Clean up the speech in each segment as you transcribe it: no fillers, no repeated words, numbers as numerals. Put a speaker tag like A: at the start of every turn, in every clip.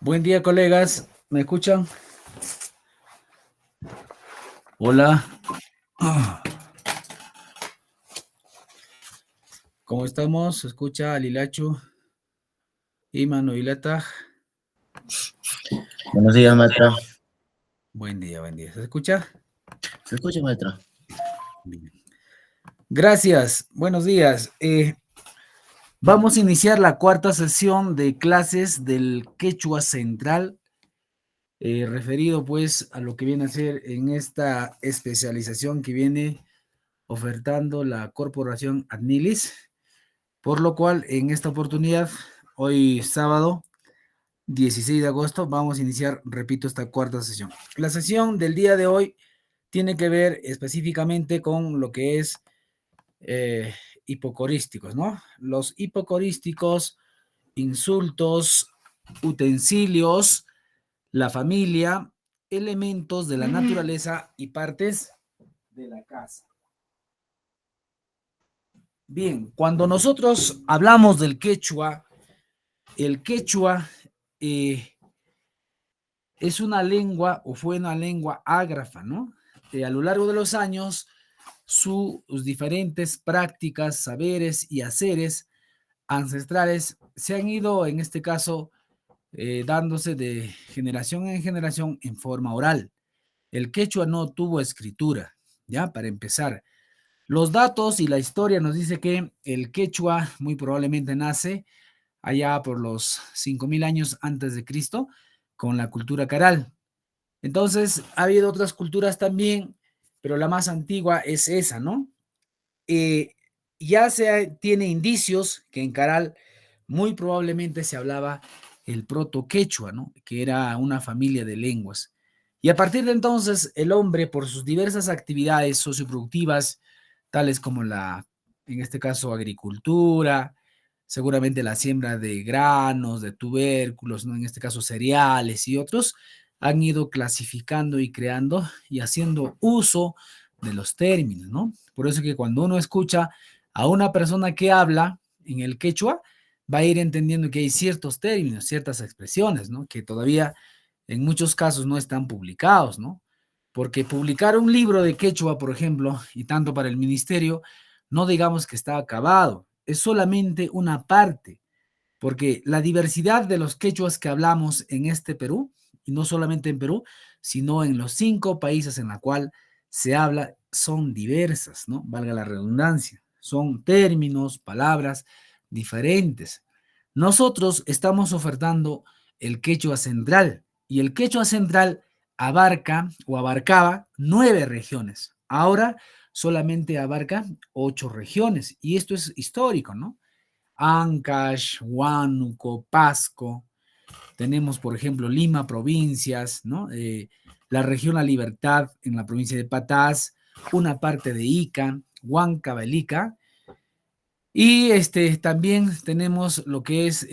A: Buen día, colegas. ¿Me escuchan? Hola. ¿Cómo estamos? ¿Se escucha Lilacho? Iman Ilata.
B: Buenos días, maestra.
A: Buen día, buen día. ¿Se escucha?
B: ¿Se escucha, maestra?
A: Bien. Gracias. Buenos días. Vamos a iniciar la cuarta sesión de clases del Quechua Central, referido pues a lo que viene a ser en esta especialización que viene ofertando la corporación Adnilis, por lo cual en esta oportunidad, hoy sábado 16 de agosto, vamos a iniciar, repito, esta cuarta sesión. La sesión del día de hoy tiene que ver específicamente con lo que es hipocorísticos, ¿no? Los hipocorísticos, insultos, utensilios, la familia, elementos de la naturaleza y partes de la casa. Bien, cuando nosotros hablamos del quechua, el quechua es una lengua o fue una lengua ágrafa, ¿no? A lo largo de los años, sus diferentes prácticas, saberes y haceres ancestrales se han ido, en este caso, dándose de generación en generación en forma oral. El quechua no tuvo escritura, ¿ya? Para empezar. Los datos y la historia nos dice que el quechua muy probablemente nace allá por los 5000 años antes de Cristo con la cultura caral. Entonces, ha habido otras culturas también, pero la más antigua es esa, ¿no? Eh, ya tiene indicios que en Caral muy probablemente se hablaba el proto-quechua, ¿no? Que era una familia de lenguas. Y a partir de entonces, el hombre, por sus diversas actividades socioproductivas, tales como en este caso, agricultura, seguramente la siembra de granos, de tubérculos, ¿no? En este caso, cereales y otros, han ido clasificando y creando y haciendo uso de los términos, ¿no? Por eso que cuando uno escucha a una persona que habla en el quechua, va a ir entendiendo que hay ciertos términos, ciertas expresiones, ¿no? Que todavía en muchos casos no están publicados, ¿no? Porque publicar un libro de quechua, por ejemplo, y tanto para el ministerio, no digamos que está acabado, es solamente una parte, porque la diversidad de los quechuas que hablamos en este Perú, y no solamente en Perú, sino en los 5 países en la cual se habla, son diversas, ¿no? Valga la redundancia. Son términos, palabras diferentes. Nosotros estamos ofertando el quechua central, y el quechua central abarca o abarcaba 9 regiones. Ahora solamente abarca 8 regiones, y esto es histórico, ¿no? Ancash, Huánuco, Pasco. Tenemos, por ejemplo, Lima, provincias, ¿no? La región La Libertad en la provincia de Patás, una parte de Ica, Huancavelica. Y también tenemos lo que es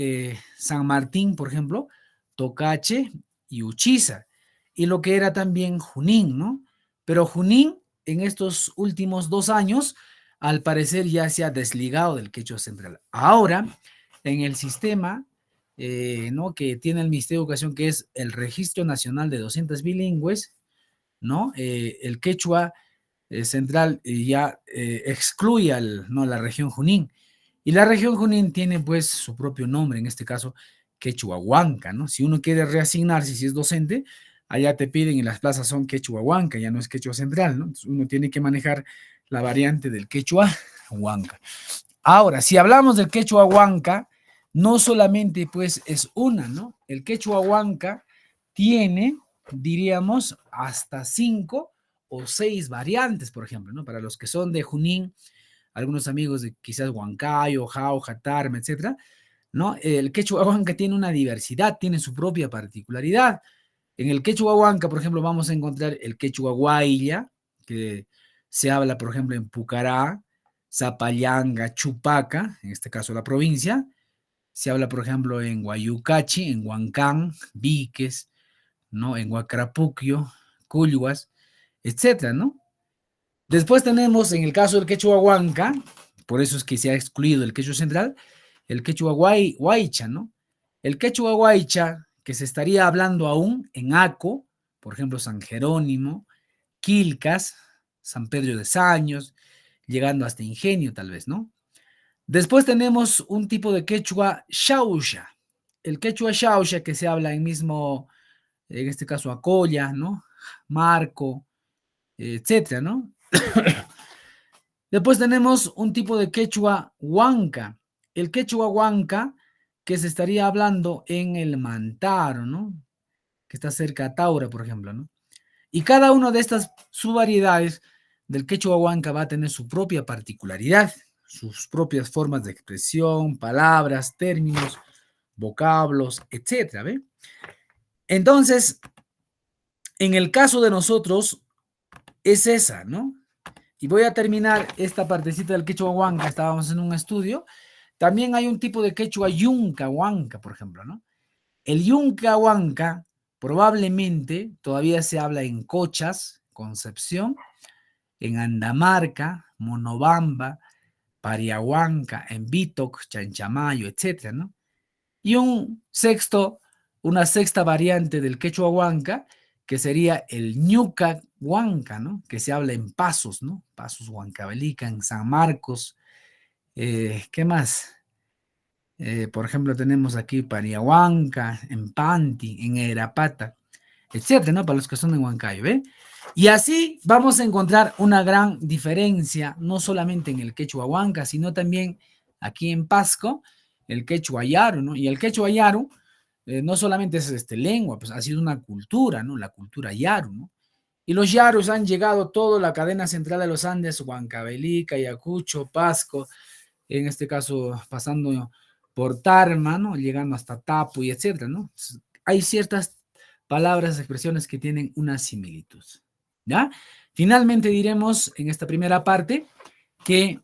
A: San Martín, por ejemplo, Tocache y Uchiza. Y lo que era también Junín, ¿no? Pero Junín, en estos últimos 2 años, al parecer ya se ha desligado del quechua central. Ahora, en el sistema, ¿no? Que tiene el Ministerio de Educación, que es el Registro Nacional de Docentes Bilingües, ¿no? El quechua central ya excluye ¿no? la región Junín. Y la región Junín tiene pues su propio nombre, en este caso Quechuahuanca, ¿no? Si uno quiere reasignarse, si es docente, allá te piden y las plazas son Quechuahuanca, ya no es Quechua Central, ¿no? Entonces uno tiene que manejar la variante del Quechuahuanca. Ahora, si hablamos del Quechuahuanca, no solamente pues es una, ¿no? El Quechuahuanca tiene, diríamos, hasta 5 o 6 variantes, por ejemplo, ¿no? Para los que son de Junín, algunos amigos de quizás Huancayo, Jauja, Tarma, etcétera, ¿no? El Quechuahuanca tiene una diversidad, tiene su propia particularidad. En el Quechuahuanca, por ejemplo, vamos a encontrar el Quechuahuaylla, que se habla, por ejemplo, en Pucará, Zapallanga, Chupaca, en este caso la provincia. Se habla, por ejemplo, en Guayucachi, en Huancán, Víquez, ¿no? En Huacrapuquio, Culhuas, etcétera, ¿no? Después tenemos, en el caso del Quechuahuanca, por eso es que se ha excluido el quechua central, el Quechua Guaycha, ¿no? El Quechua Guaycha, que se estaría hablando aún en Aco, por ejemplo, San Jerónimo, Quilcas, San Pedro de Saños, llegando hasta Ingenio tal vez, ¿no? Después tenemos un tipo de quechua xauxa. El quechua xauxa que se habla en este caso, Acolla, ¿no? Marco, etcétera, ¿no? Después tenemos un tipo de quechua huanca. El quechua huanca que se estaría hablando en el Mantaro, ¿no? Que está cerca de Taura, por ejemplo, ¿no? Y cada una de estas subvariedades del quechua huanca va a tener su propia particularidad, sus propias formas de expresión, palabras, términos, vocablos, etcétera, ¿ve? Entonces, en el caso de nosotros, es esa, ¿no? Y voy a terminar esta partecita del quechua huanca, estábamos en un estudio. También hay un tipo de quechua yunca huanca, por ejemplo, ¿no? El yunca huanca probablemente todavía se habla en Cochas, Concepción, en Andamarca, Monobamba, Pariahuanca, en Bitoc, Chanchamayo, etcétera, ¿no? Y una sexta variante del quechua huanca, que sería el ñuca huanca, ¿no? Que se habla en Pasos, ¿no? Pasos, Huancavelica, en San Marcos. ¿Qué más? Por ejemplo, tenemos aquí Pariahuanca, en Panti, en Erapata, etcétera, ¿no? Para los que son de Huancayo, ¿ve? Y así vamos a encontrar una gran diferencia, no solamente en el quechua huanca, sino también aquí en Pasco, el quechua yaru, ¿no? Y el quechua yaru no solamente es lengua, pues ha sido una cultura, ¿no? La cultura yaru, ¿no? Y los yarus han llegado toda la cadena central de los Andes, Huancavelica, Ayacucho, Pasco, en este caso pasando por Tarma, ¿no? Llegando hasta Tapu y etcétera, ¿no? Hay ciertas palabras, expresiones que tienen una similitud, ¿ya? Finalmente diremos en esta primera parte que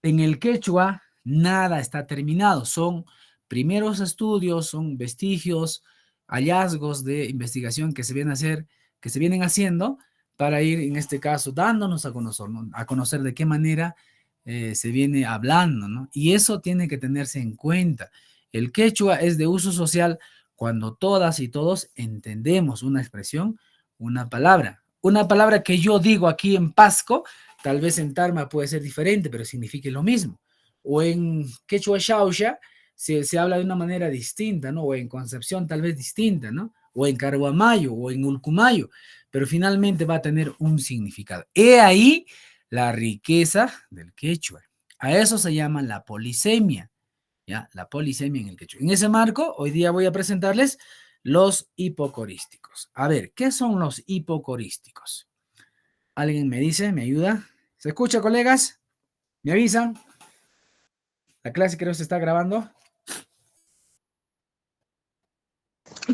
A: en el quechua nada está terminado, son primeros estudios, son vestigios, hallazgos de investigación que se vienen haciendo para ir, en este caso, dándonos a conocer, ¿no? A conocer de qué manera se viene hablando, ¿no? Y eso tiene que tenerse en cuenta. El quechua es de uso social cuando todas y todos entendemos una expresión, una palabra. Una palabra que yo digo aquí en Pasco, tal vez en Tarma puede ser diferente, pero signifique lo mismo. O en quechua xauxa se habla de una manera distinta, ¿no? O en Concepción tal vez distinta, ¿no? O en Carhuamayo o en Ulcumayo, pero finalmente va a tener un significado. He ahí la riqueza del quechua. A eso se llama la polisemia, ¿ya? La polisemia en el quechua. En ese marco, hoy día voy a presentarles los hipocorísticos. A ver, ¿qué son los hipocorísticos? ¿Alguien me dice, me ayuda? ¿Se escucha, colegas? ¿Me avisan? La clase creo que se está grabando.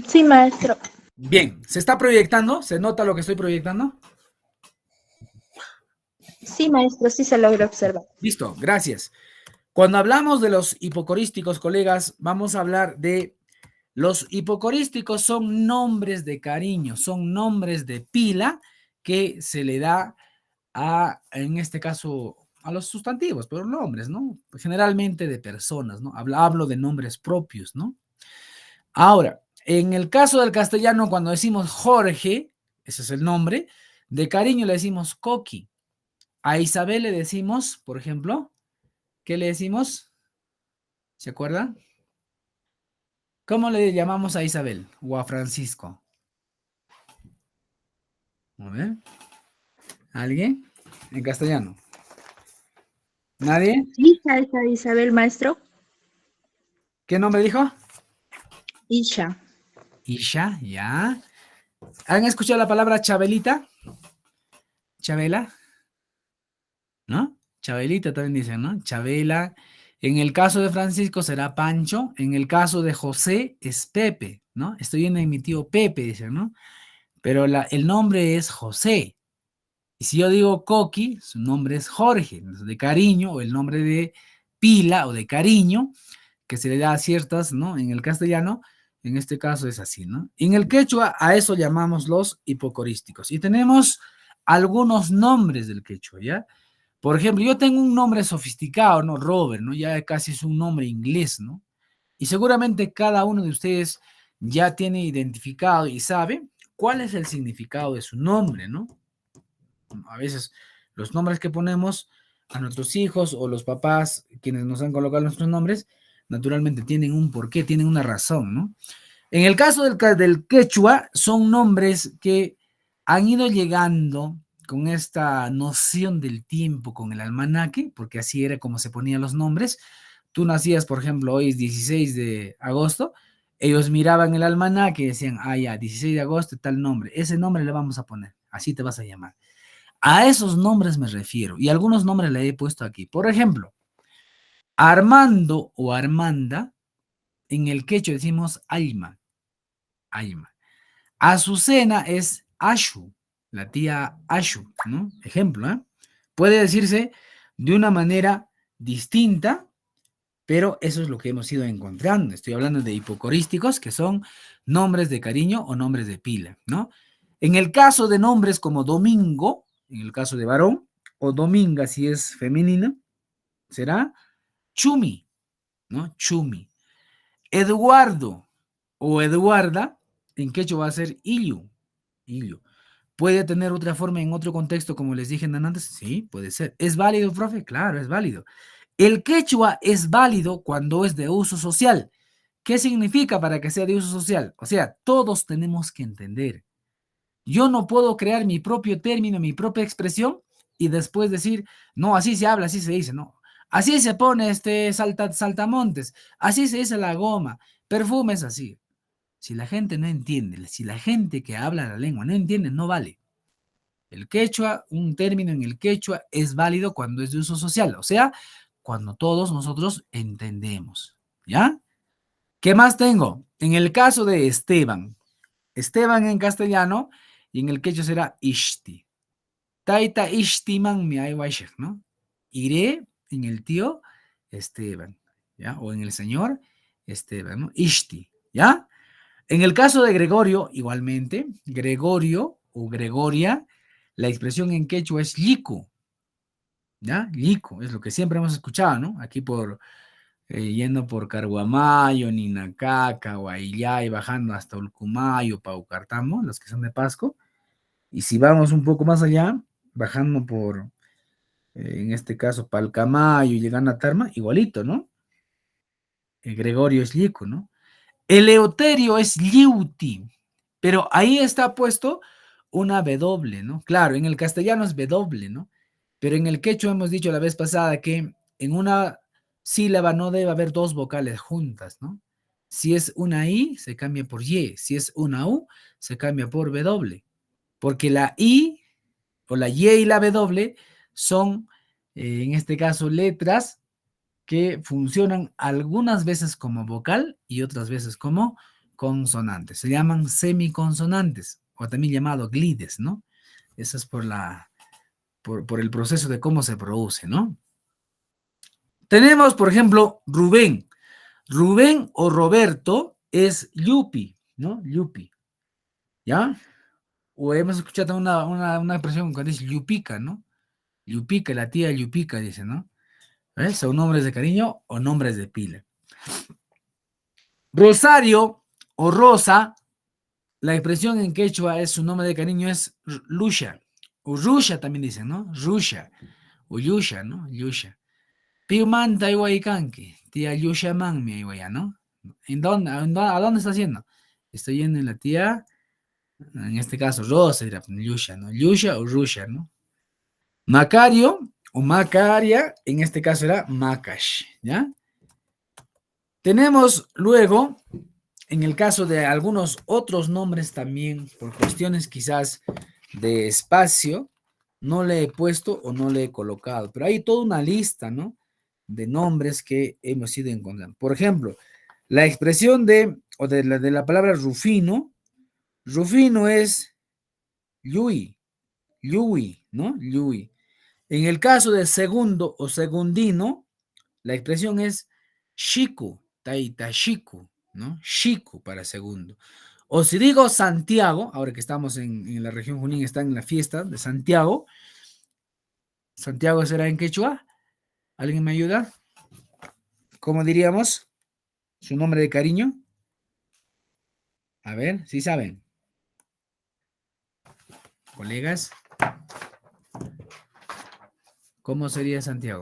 C: Sí, maestro.
A: Bien, ¿se está proyectando? ¿Se nota lo que estoy proyectando?
C: Sí, maestro, sí se logra observar.
A: Listo, gracias. Cuando hablamos de los hipocorísticos, colegas, vamos a hablar de los hipocorísticos. Son nombres de cariño, son nombres de pila que se le da en este caso, a los sustantivos, pero nombres, ¿no? Generalmente de personas, ¿no? Hablo de nombres propios, ¿no? Ahora, en el caso del castellano, cuando decimos Jorge, ese es el nombre, de cariño le decimos Coqui. A Isabel le decimos, por ejemplo, ¿qué le decimos? ¿Se acuerdan? ¿Cómo le llamamos a Isabel o a Francisco? A ver. ¿Alguien? En castellano. ¿Nadie?
C: Isha, esa Isabel, maestro.
A: ¿Qué nombre dijo?
C: Isha.
A: Isha, ya. ¿Han escuchado la palabra Chabelita? Chabela, ¿no? Chabelita también dicen, ¿no? Chabela. En el caso de Francisco será Pancho. En el caso de José es Pepe, ¿no? Estoy viendo en mi tío Pepe, dicen, ¿no? Pero el nombre es José. Y si yo digo Coqui, su nombre es Jorge, de cariño, o el nombre de pila o de cariño, que se le da a ciertas, ¿no? En el castellano, en este caso es así, ¿no? En el quechua a eso llamamos los hipocorísticos. Y tenemos algunos nombres del quechua, ¿ya? Por ejemplo, yo tengo un nombre sofisticado, ¿no? Robert, ¿no? Ya casi es un nombre inglés, ¿no? Y seguramente cada uno de ustedes ya tiene identificado y sabe cuál es el significado de su nombre, ¿no? A veces los nombres que ponemos a nuestros hijos o los papás, quienes nos han colocado nuestros nombres, naturalmente tienen un porqué, tienen una razón, ¿no? En el caso del quechua, son nombres que han ido llegando con esta noción del tiempo, con el almanaque, porque así era como se ponían los nombres. Tú nacías, por ejemplo, hoy es 16 de agosto, ellos miraban el almanaque y decían, ah, ya, 16 de agosto, tal nombre, ese nombre le vamos a poner, así te vas a llamar. A esos nombres me refiero, y algunos nombres le he puesto aquí. Por ejemplo, Armando o Armanda, en el quechua decimos Alma, Alma. Azucena es Ashu, la tía Ashu, ¿no? Ejemplo, ¿eh? Puede decirse de una manera distinta, pero eso es lo que hemos ido encontrando. Estoy hablando de hipocorísticos, que son nombres de cariño o nombres de pila, ¿no? En el caso de nombres como Domingo, en el caso de varón, o Dominga si es femenina, será Chumi, ¿no? Chumi. Eduardo o Eduarda, en quechua va a ser Illu, Illu. ¿Puede tener otra forma en otro contexto, como les dije antes? Sí, puede ser. ¿Es válido, profe? Claro, es válido. El quechua es válido cuando es de uso social. ¿Qué significa para que sea de uso social? O sea, todos tenemos que entender. Yo no puedo crear mi propio término, mi propia expresión y después decir, no, así se habla, así se dice, no. Así se pone saltamontes, así se dice la goma, perfumes así. Si la gente no entiende, si la gente que habla la lengua no entiende, no vale. El quechua, un término en el quechua es válido cuando es de uso social, o sea, cuando todos nosotros entendemos, ¿ya? ¿Qué más tengo? En el caso de Esteban, Esteban en castellano y en el quechua será Ishti. Taita Ishtiman mi aywaishek, ¿no? Iré en el tío Esteban, ¿ya? O en el señor Esteban, ¿no? Ishti, ¿ya? En el caso de Gregorio, igualmente, Gregorio o Gregoria, la expresión en quechua es liku, ¿ya? Liku, es lo que siempre hemos escuchado, ¿no? Aquí yendo por Carguamayo, Ninacaca, Guayllay, bajando hasta Ulcumayo, Paucartambo, los que son de Pasco. Y si vamos un poco más allá, bajando por, en este caso, Palcamayo, llegando a Tarma, igualito, ¿no? El Gregorio es liku, ¿no? Eleuterio es liuti, pero ahí está puesto una W, ¿no? Claro, en el castellano es W, ¿no? Pero en el quechua hemos dicho la vez pasada que en una sílaba no debe haber dos vocales juntas, ¿no? Si es una I, se cambia por Y. Si es una U, se cambia por W. Porque la I o la Y y la W son, en este caso, letras que funcionan algunas veces como vocal y otras veces como consonantes. Se llaman semiconsonantes o también llamado glides, ¿no? Eso es por el proceso de cómo se produce, ¿no? Tenemos, por ejemplo, Rubén. Rubén o Roberto es Yupi, ¿no? Yupi, ¿ya? O hemos escuchado una expresión cuando dice Yupica, ¿no? Yupica, la tía Yupica, dice, ¿no? ¿Son nombres de cariño o nombres de pila? Rosario o Rosa, la expresión en quechua es su nombre de cariño es Lusha, o Rusha también dicen, ¿no? Rusha, o Yusha, ¿no? Yusha. Piumanta Iwaikanki, tía Yusha Manmi Iwaya, ¿no? ¿A dónde está haciendo? Estoy yendo en la tía, en este caso Rosa, dirá, Yusha, ¿no? Yusha o Rusha, ¿no? Macario o Macaria, en este caso era Makash, ¿ya? Tenemos luego, en el caso de algunos otros nombres también, por cuestiones quizás de espacio, no le he puesto o no le he colocado, pero hay toda una lista, ¿no? De nombres que hemos ido encontrando. Por ejemplo, la expresión de la palabra Rufino, Rufino es Yui, Yui, ¿no? Yui. En el caso de segundo o segundino, la expresión es Shiku, Taita Shiku, ¿no? Shiku para segundo. O si digo Santiago, ahora que estamos en la región Junín, está en la fiesta de Santiago. ¿Santiago será en quechua? ¿Alguien me ayuda? ¿Cómo diríamos? ¿Su nombre de cariño? A ver, ¿sí saben? Colegas, ¿cómo sería Santiago?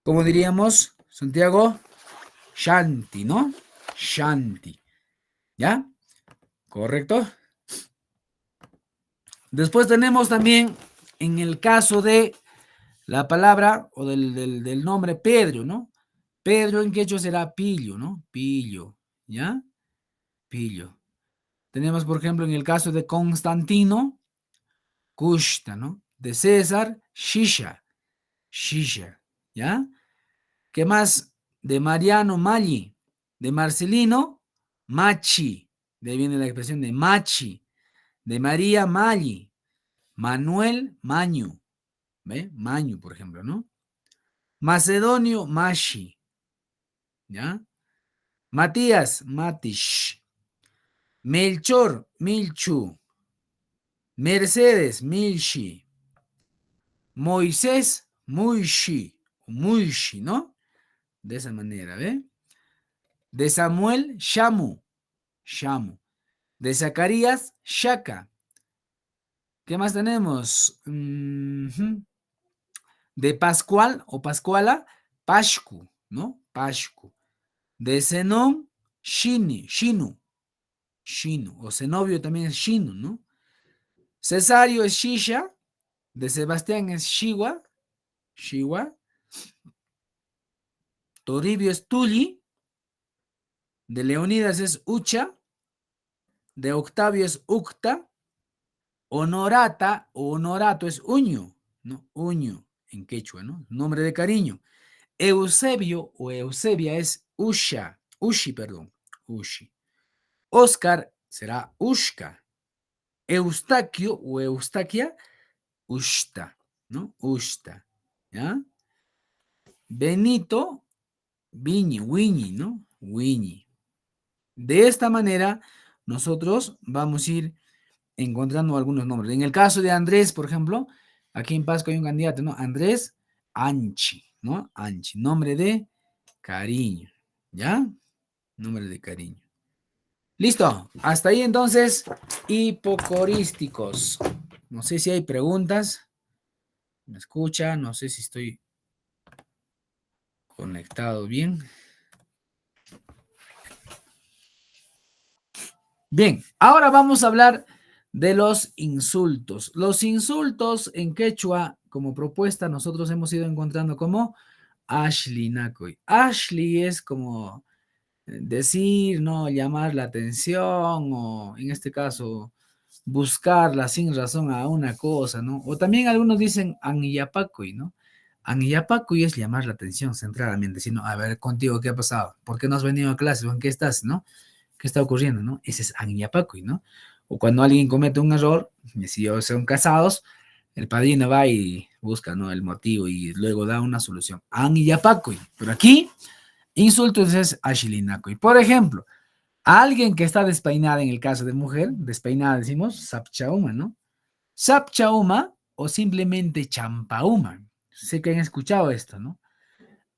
A: ¿Cómo diríamos, Santiago? Shanti, ¿no? Shanti. ¿Ya? ¿Correcto? Después tenemos también, en el caso de la palabra o del nombre Pedro, ¿no? Pedro en quechua será pillo, ¿no? Pillo, ¿ya? Pillo. Tenemos, por ejemplo, en el caso de Constantino, Kushta, ¿no? De César, Shisha, Shisha, ¿ya? ¿Qué más? De Mariano, Maggi. De Marcelino, Machi. De ahí viene la expresión de Machi. De María, Maggi. Manuel, Mañu. ¿Ve? Mañu, por ejemplo, ¿no? Macedonio, Mashi. ¿Ya? Matías, Matish. Melchor, Milchu. Mercedes, Milshi. Moisés, Muishi. Muishi, ¿no? De esa manera, ¿ve? De Samuel, Shamu. Shamu. De Zacarías, Shaka. ¿Qué más tenemos? De Pascual o Pascuala, Pashku, ¿no? Pashku. De Zenón, Shinu. Shinu. O Zenobio también es Shinu, ¿no? Cesario es Shisha. De Sebastián es Shiwa. Shiwa. Toribio es Tuli. De Leonidas es Ucha. De Octavio es Ucta. Honorata o honorato es Uño, ¿no? Uño en quechua, ¿no? Nombre de cariño. Eusebio o Eusebia es Usha, Ushi, perdón, Ushi. Oscar será Ushka. Eustaquio o Eustaquia, Ushta, ¿no? Ushta, ¿ya? Benito, Viñi, Wiñi, ¿no? Wiñi. De esta manera, nosotros vamos a ir encontrando algunos nombres. En el caso de Andrés, por ejemplo, aquí en Pasco hay un candidato, ¿no? Andrés Anchi, ¿no? Anchi, nombre de cariño, ¿ya? Nombre de cariño. Listo, hasta ahí entonces, hipocorísticos. No sé si hay preguntas. ¿Me escucha? No sé si estoy conectado bien. Bien, ahora vamos a hablar de los insultos. Los insultos en quechua, como propuesta, nosotros hemos ido encontrando como Ashley Nakoy. Ashley es como decir, ¿no? Llamar la atención o en este caso buscarla sin razón a una cosa, ¿no? O también algunos dicen Aniyapacoy, ¿no? Aniyapacoy es llamar la atención centradamente, sino, a ver, contigo, ¿qué ha pasado? ¿Por qué no has venido a clase? ¿O en qué estás, no? ¿Qué está ocurriendo, no? Ese es Aniyapacoy, ¿no? O cuando alguien comete un error, y si ellos son casados, el padrino va y busca, ¿no? El motivo y luego da una solución. Aniyapacoy. Pero aquí, insultos es Ashilinacoy. Por ejemplo, a alguien que está despeinada, en el caso de mujer, despeinada decimos sapchauma, ¿no? Sapchauma o simplemente champauma. Sé que han escuchado esto, ¿no?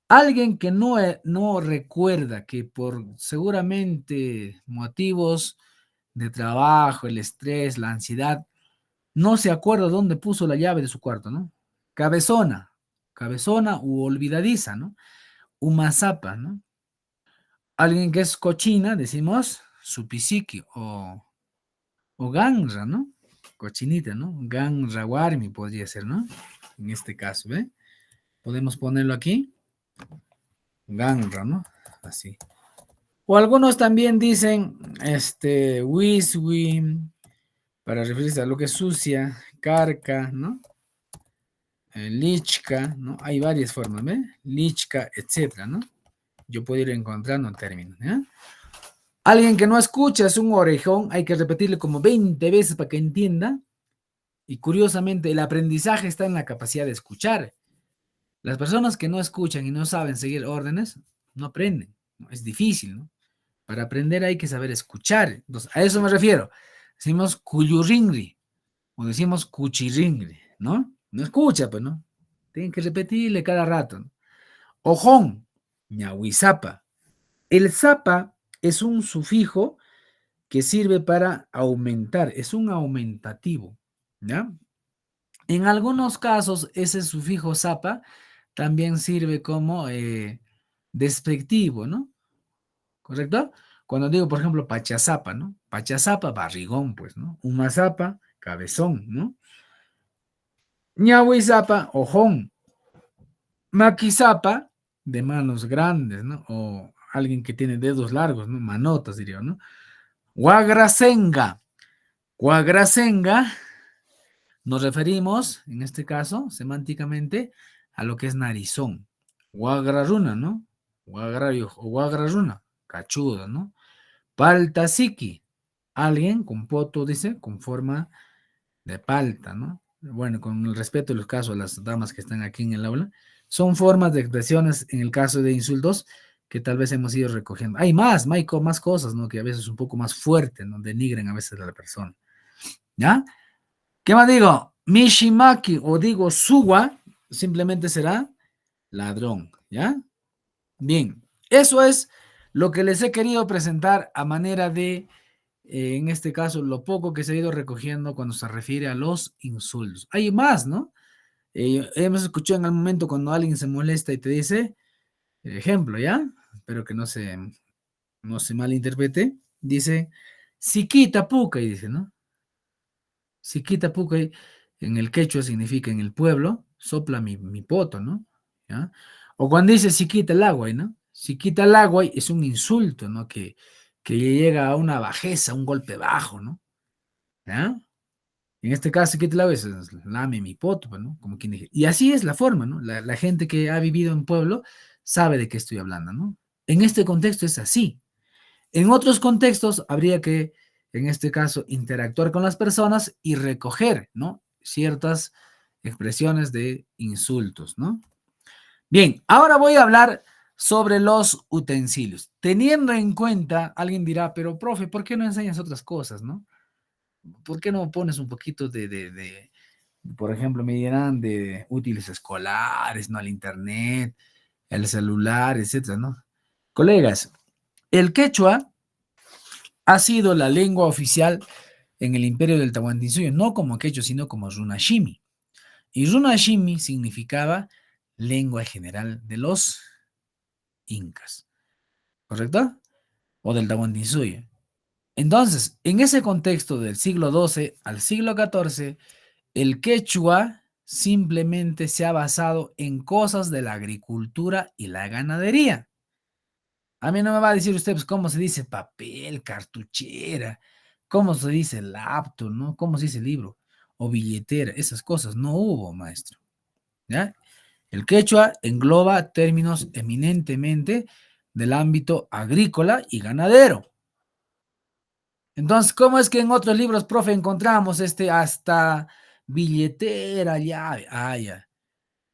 A: Alguien que no recuerda que por seguramente motivos de trabajo, el estrés, la ansiedad, no se acuerda dónde puso la llave de su cuarto, ¿no? Cabezona, cabezona u olvidadiza, ¿no? Umazapa, ¿no? Alguien que es cochina, decimos supisiqui o ganra, ¿no? Cochinita, ¿no? Ganra warmi podría ser, ¿no? En este caso, ¿ve? Podemos ponerlo aquí. Ganra, ¿no? Así. O algunos también dicen, wiswim, para referirse a lo que es sucia, carca, ¿no? Lichka, ¿no? Hay varias formas, ¿ve? Lichka, etcétera, ¿no? Yo puedo ir encontrando términos, ¿ya? Alguien que no escucha es un orejón, hay que repetirle como 20 veces para que entienda. Y curiosamente, el aprendizaje está en la capacidad de escuchar. Las personas que no escuchan y no saben seguir órdenes, no aprenden, ¿no? Es difícil, ¿no? Para aprender hay que saber escuchar. Entonces, a eso me refiero. Decimos cuyurringri, o decimos cuchirringle, ¿no? No escucha, pues, ¿no? Tienen que repetirle cada rato, ¿no? Ojón, ñahuizapa. El zapa es un sufijo que sirve para aumentar, es un aumentativo, ¿ya? En algunos casos, ese sufijo zapa también sirve como despectivo, ¿no? ¿Correcto? Cuando digo, por ejemplo, pachazapa, ¿no? Pachazapa, barrigón, pues, ¿no? Umazapa, cabezón, ¿no? Ñahuizapa, ojón. Maquizapa, de manos grandes, ¿no? O alguien que tiene dedos largos, ¿no? Manotas, diría, ¿no? Guagracenga. Guagracenga, nos referimos, en este caso, semánticamente, a lo que es narizón. Guagraruna, ¿no? Guagrayo o guagraruna, cachudo, ¿no? Paltasiki, alguien con poto, dice, con forma de palta, ¿no? Bueno, con el respeto de los casos a las damas que están aquí en el aula, son formas de expresiones en el caso de insultos que tal vez hemos ido recogiendo. Hay más, Maiko, más cosas, ¿no? Que a veces un poco más fuerte, ¿no? Denigren a veces a la persona, ¿ya? ¿Qué más digo? Mishimaki o digo suwa, simplemente será ladrón, ¿ya? Bien, eso es lo que les he querido presentar a manera de en este caso, lo poco que se ha ido recogiendo cuando se refiere a los insultos. Hay más, ¿no? Hemos escuchado en algún momento cuando alguien se molesta y te dice, ejemplo, ¿ya? Espero que no se malinterprete. Dice, siquita puca, y dice, ¿no? Siquita puca, en el quechua significa en el pueblo, sopla mi poto, ¿no? ¿Ya? O cuando dice siquita el agua, ¿no? Siquita el agua es un insulto, ¿no? Que llega a una bajeza, un golpe bajo, ¿no? ¿Ya? En este caso, ¿qué te la ves? Lame mi poto, pues, ¿no? Como quien dije. Y así es la forma, ¿no? La gente que ha vivido en pueblo sabe de qué estoy hablando, ¿no? En este contexto es así. En otros contextos habría que, en este caso, interactuar con las personas y recoger, ¿no? Ciertas expresiones de insultos, ¿no? Bien, ahora voy a hablar sobre los utensilios. Teniendo en cuenta, alguien dirá, pero profe, ¿por qué no enseñas otras cosas, no? ¿Por qué no pones un poquito por ejemplo, me dirán de útiles escolares, ¿no? Al internet, el celular, etcétera, ¿no? Colegas, el quechua ha sido la lengua oficial en el imperio del Tahuantinsuyo, no como quechua, sino como runashimi. Y runashimi significaba lengua general de los incas, ¿correcto? O del Tahuantinsuyo. Entonces, en ese contexto del siglo XII al siglo XIV, el quechua simplemente se ha basado en cosas de la agricultura y la ganadería. A mí no me va a decir usted pues, cómo se dice papel, cartuchera, cómo se dice laptop, ¿no? Cómo se dice libro o billetera, esas cosas no hubo, maestro. ¿Ya? El quechua engloba términos eminentemente del ámbito agrícola y ganadero. Entonces, ¿cómo es que en otros libros, profe, encontramos hasta billetera, llave? Ah, ya.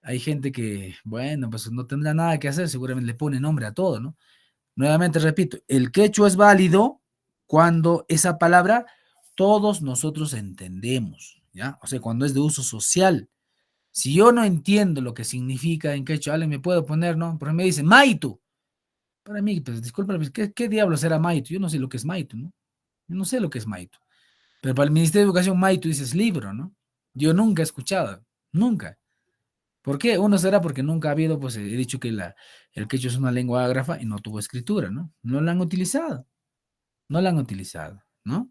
A: Hay gente que, bueno, pues no tendrá nada que hacer, seguramente le pone nombre a todo, ¿no? Nuevamente repito, el quechua es válido cuando esa palabra todos nosotros entendemos, ¿ya? O sea, cuando es de uso social. Si yo no entiendo lo que significa en quechua, alguien me puede poner, ¿no? Por ejemplo, me dice, Maitu. Para mí, pues discúlpame, ¿qué diablos era Maitu? Yo no sé lo que es Maitu, ¿no? Yo no sé lo que es Maitu. Pero para el Ministerio de Educación, Maitu dices libro, ¿no? Yo nunca he escuchado, nunca. ¿Por qué? Uno será porque nunca ha habido, pues he dicho que el quechua es una lengua ágrafa y no tuvo escritura, ¿no? No la han utilizado, no la han utilizado, ¿no?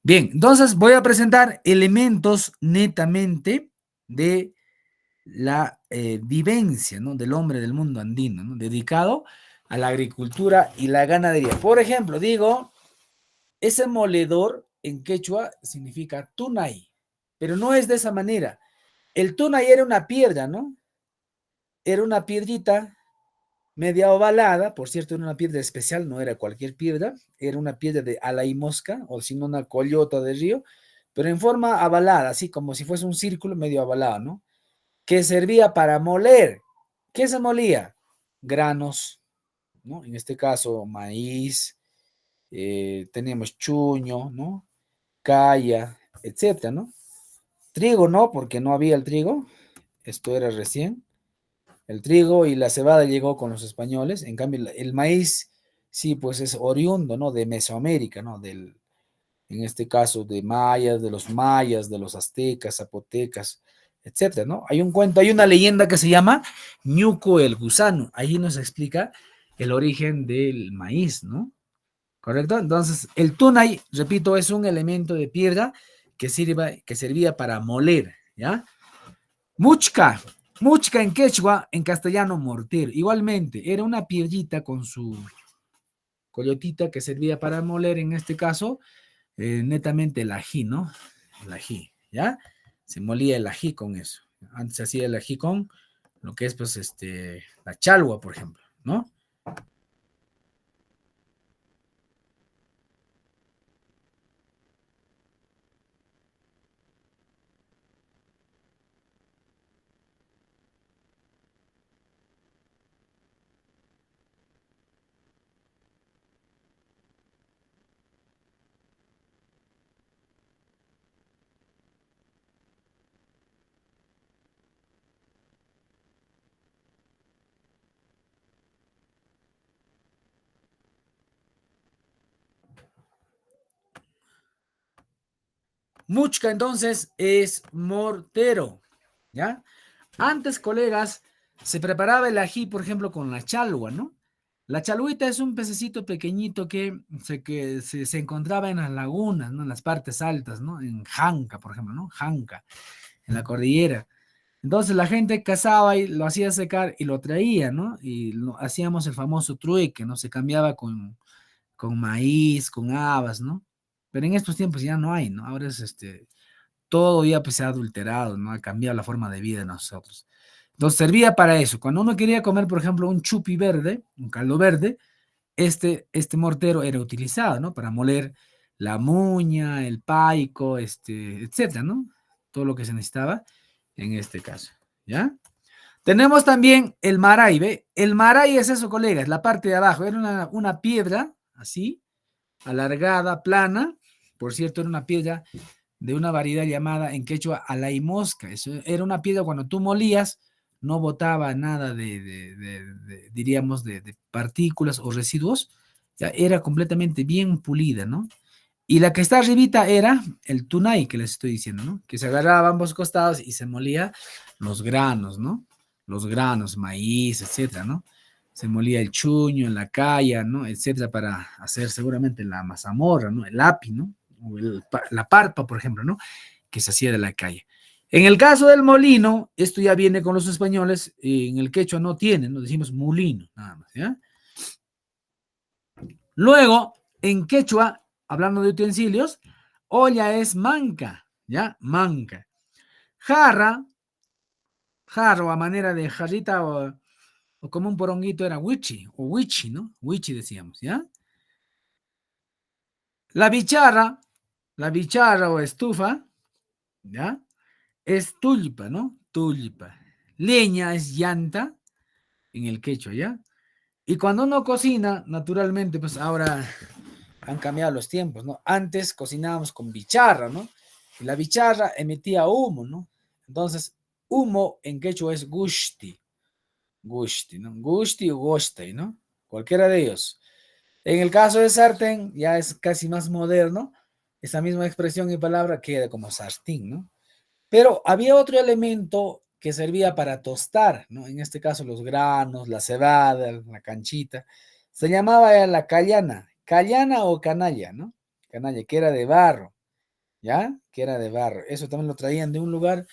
A: Bien, entonces voy a presentar elementos netamente de la vivencia, ¿no? Del hombre del mundo andino, ¿no? Dedicado a la agricultura y la ganadería. Por ejemplo, digo, ese moledor en quechua significa tunay, pero no es de esa manera. El tunay era una piedra, ¿no? Era una piedrita media ovalada, por cierto, era una piedra especial, no era cualquier piedra, era una piedra de ala y mosca, o si no una coyota de río, pero en forma ovalada, así como si fuese un círculo medio ovalado, ¿no? Que servía para moler. ¿Qué se molía? Granos, ¿no? En este caso, maíz, teníamos chuño, ¿no? Calla, etcétera, ¿no? Trigo no, porque no había el trigo. Esto era recién. El trigo y la cebada llegó con los españoles. En cambio, el maíz, sí, pues es oriundo, ¿no? De Mesoamérica, ¿no? En este caso, de mayas, de los aztecas, zapotecas, etcétera, ¿no? Hay un cuento, hay una leyenda que se llama Ñuco el gusano. Ahí nos explica el origen del maíz, ¿no? ¿Correcto? Entonces, el tunay, repito, es un elemento de piedra que servía para moler, ¿ya? Muchca, muchca en quechua, en castellano mortero. Igualmente, era una piedrita con su coyotita que servía para moler, en este caso, netamente el ají, ¿no? El ají, ¿ya? Se molía el ají con eso. Antes se hacía el ají con lo que es, pues, la chalua, por ejemplo, ¿no? Muchca, entonces, es mortero, ¿ya? Antes, colegas, se preparaba el ají, por ejemplo, con la chalua, ¿no? La chaluita es un pececito pequeñito que se encontraba en las lagunas, ¿no? En las partes altas, ¿no? En Janca, por ejemplo, ¿no? Janca, en la cordillera. Entonces la gente cazaba y lo hacía secar y lo traía, ¿no? Y hacíamos el famoso trueque, ¿no? Se cambiaba con maíz, con habas, ¿no? Pero en estos tiempos ya no hay, ¿no? Ahora es todo ya pues se ha adulterado, ¿no? Ha cambiado la forma de vida de nosotros. Entonces servía para eso. Cuando uno quería comer, por ejemplo, un chupi verde, un caldo verde, este mortero era utilizado, ¿no? Para moler la muña, el paico, etcétera, ¿no? Todo lo que se necesitaba en este caso, ¿ya? Tenemos también el maray, ¿ve? El maray es eso, colegas, la parte de abajo. Era una piedra, así, alargada, plana. Por cierto, era una piedra de una variedad llamada en quechua alaimosca. Eso era una piedra cuando tú molías, no botaba nada diríamos, de partículas o residuos, ya era completamente bien pulida, ¿no? Y la que está arribita era el tunay que les estoy diciendo, ¿no? Que se agarraba a ambos costados y se molía los granos, ¿no? Los granos, maíz, etcétera, ¿no? Se molía el chuño, la calla, ¿no? Etcétera, para hacer seguramente la mazamorra, ¿no? El api, ¿no? O la parpa, por ejemplo, ¿no? Que se hacía de la calle. En el caso del molino, esto ya viene con los españoles, en el quechua no tienen, ¿no? Decimos mulino, nada más, ¿ya? Luego, en quechua, hablando de utensilios, olla es manca, ¿ya? Manca. Jarra, jarro a manera de jarrita o como un poronguito era wichi, o wichi, ¿no? Wichi decíamos, ¿ya? La bicharra o estufa, ¿ya? Es tulpa, ¿no? Tulpa. Leña es llanta en el quechua, ¿ya? Y cuando uno cocina, naturalmente, pues ahora han cambiado los tiempos, ¿no? Antes cocinábamos con bicharra, ¿no? Y la bicharra emitía humo, ¿no? Entonces, humo en quechua es gushti, gushti, ¿no? Gushti o goshtei, ¿no? Cualquiera de ellos. En el caso de sartén, ya es casi más moderno, esa misma expresión y palabra queda como sartín, ¿no? Pero había otro elemento que servía para tostar, ¿no? En este caso los granos, la cebada, la canchita. Se llamaba la callana o canalla, ¿no? Canalla, que era de barro, ¿ya? Que era de barro. Eso también lo traían de un lugar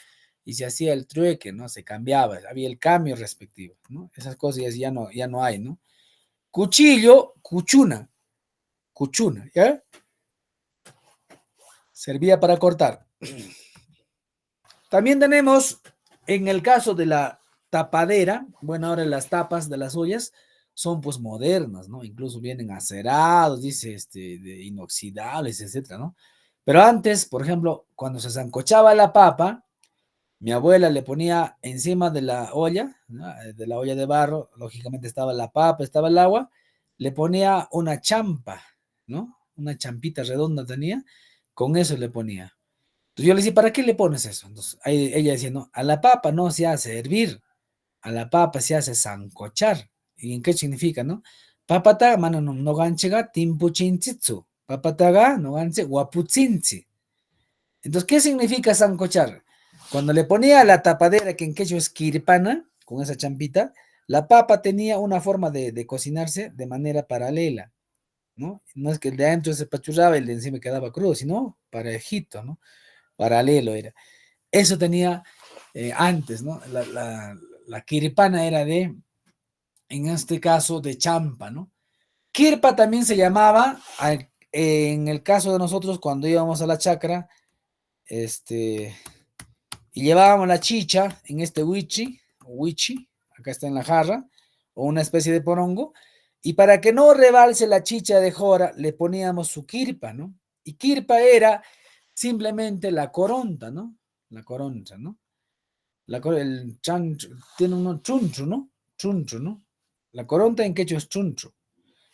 A: y se hacía el trueque, ¿no? Se cambiaba, había el cambio respectivo, ¿no? Esas cosas ya no hay, ¿no? Cuchillo, cuchuna, ¿ya? Servía para cortar. También tenemos, en el caso de la tapadera, bueno, ahora las tapas de las ollas son pues modernas, ¿no? Incluso vienen acerados, dice, de inoxidables, etcétera, ¿no? Pero antes, por ejemplo, cuando se sancochaba la papa, mi abuela le ponía encima de la olla, ¿no? De la olla de barro, lógicamente estaba la papa, estaba el agua, le ponía una champa, ¿no? Una champita redonda tenía, con eso le ponía. Entonces yo le decía, ¿para qué le pones eso? Entonces ella decía, no, a la papa no se hace hervir, a la papa se hace sancochar. ¿Y en qué significa, no? Papataga, mano, no ganchega, timpu chinchitsu. Papataga, no ganche, guaputzinchi. Entonces, ¿qué significa sancochar? Cuando le ponía la tapadera, que en quechua es kirpana, con esa champita, la papa tenía una forma de cocinarse de manera paralela, ¿no? No es que el de adentro se pachurraba y el de encima quedaba crudo, sino parejito, ¿no? Paralelo era. Eso tenía antes, ¿no? La kirpana era en este caso, de champa, ¿no? Kirpa también se llamaba, en el caso de nosotros, cuando íbamos a la chacra, y llevábamos la chicha en este wichi, acá está en la jarra, o una especie de porongo, y para que no rebalse la chicha de jora, le poníamos su kirpa, ¿no? Y kirpa era simplemente la coronta, ¿no? La coronta, ¿no? El chancho, tiene uno chuncho, ¿no? Chuncho, ¿no? La coronta en quechua es chuncho.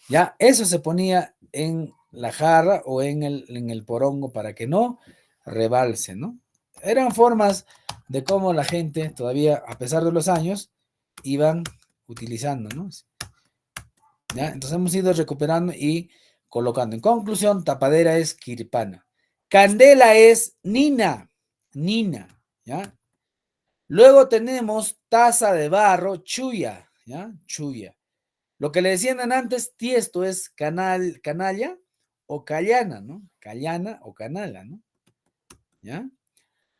A: Ya, eso se ponía en la jarra o en el porongo para que no rebalse, ¿no? Eran formas de cómo la gente todavía, a pesar de los años, iban utilizando, ¿no? ¿Ya? Entonces hemos ido recuperando y colocando. En conclusión, tapadera es kirpana. Candela es nina, ¿ya? Luego tenemos taza de barro, chuya, ¿ya? Chuya. Lo que le decían antes, tiesto es canalla o callana, ¿no? Callana o canala, ¿no? ¿Ya?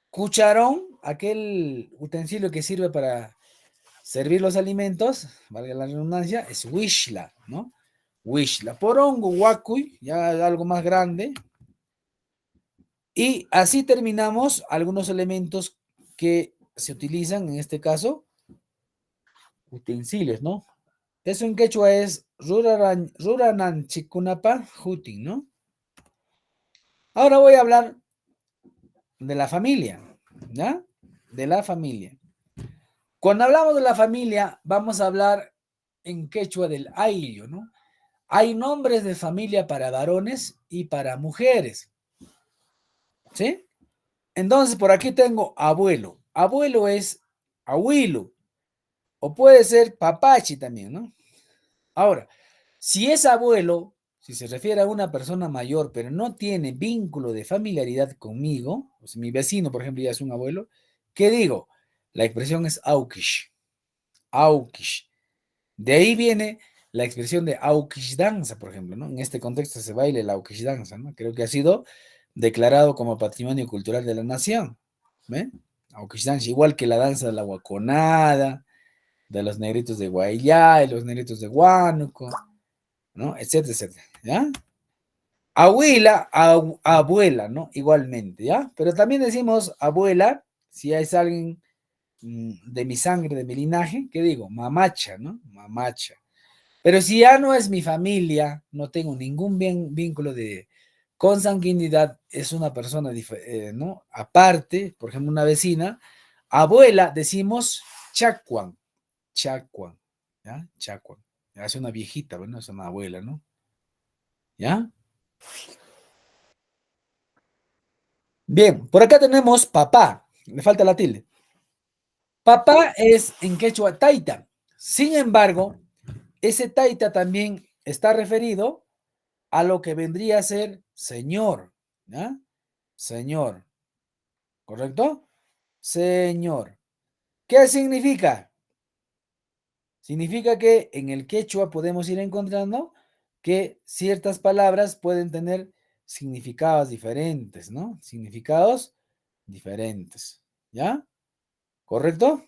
A: Cucharón, aquel utensilio que sirve para servir los alimentos, valga la redundancia, es wishla, ¿no? Wishla. Porongo, wakuy, ya algo más grande. Y así terminamos algunos elementos que se utilizan, en este caso, utensilios, ¿no? Eso en quechua es ruranan chikunapa jutin, ¿no? Ahora voy a hablar de la familia, ¿ya? De la familia. Cuando hablamos de la familia, vamos a hablar en quechua del ayllo, ¿no? Hay nombres de familia para varones y para mujeres, ¿sí? Entonces, por aquí tengo abuelo. Abuelo es abuelo, o puede ser papachi también, ¿no? Ahora, si es abuelo, si se refiere a una persona mayor, pero no tiene vínculo de familiaridad conmigo, o sea, mi vecino, por ejemplo, ya es un abuelo, ¿qué digo? La expresión es aukish, aukish. De ahí viene la expresión de aukish danza, por ejemplo, ¿no? En este contexto se baila el aukish danza, ¿no? Creo que ha sido declarado como patrimonio cultural de la nación, ¿ven? Aukish danza, igual que la danza de la guaconada, de los negritos de Guayá, y los negritos de Huánuco, ¿no? Etcétera, etcétera, ¿ya? Abuela, abuela, ¿no? Igualmente, ¿ya? Pero también decimos abuela, si es alguien de mi sangre, de mi linaje, ¿qué digo? Mamacha, ¿no? Mamacha. Pero si ya no es mi familia, no tengo ningún vínculo de consanguinidad, es una persona, ¿no? Aparte, por ejemplo, una vecina, abuela, decimos chacuan, chacuan, ¿ya? Chacuan. Es una viejita, bueno, es una abuela, ¿no? ¿Ya? Bien, por acá tenemos papá, le falta la tilde. Papá es en quechua taita. Sin embargo, ese taita también está referido a lo que vendría a ser señor, ¿ya? Señor, ¿correcto? Señor. ¿Qué significa? Significa que en el quechua podemos ir encontrando que ciertas palabras pueden tener significados diferentes, ¿no? Significados diferentes, ¿ya? ¿Correcto?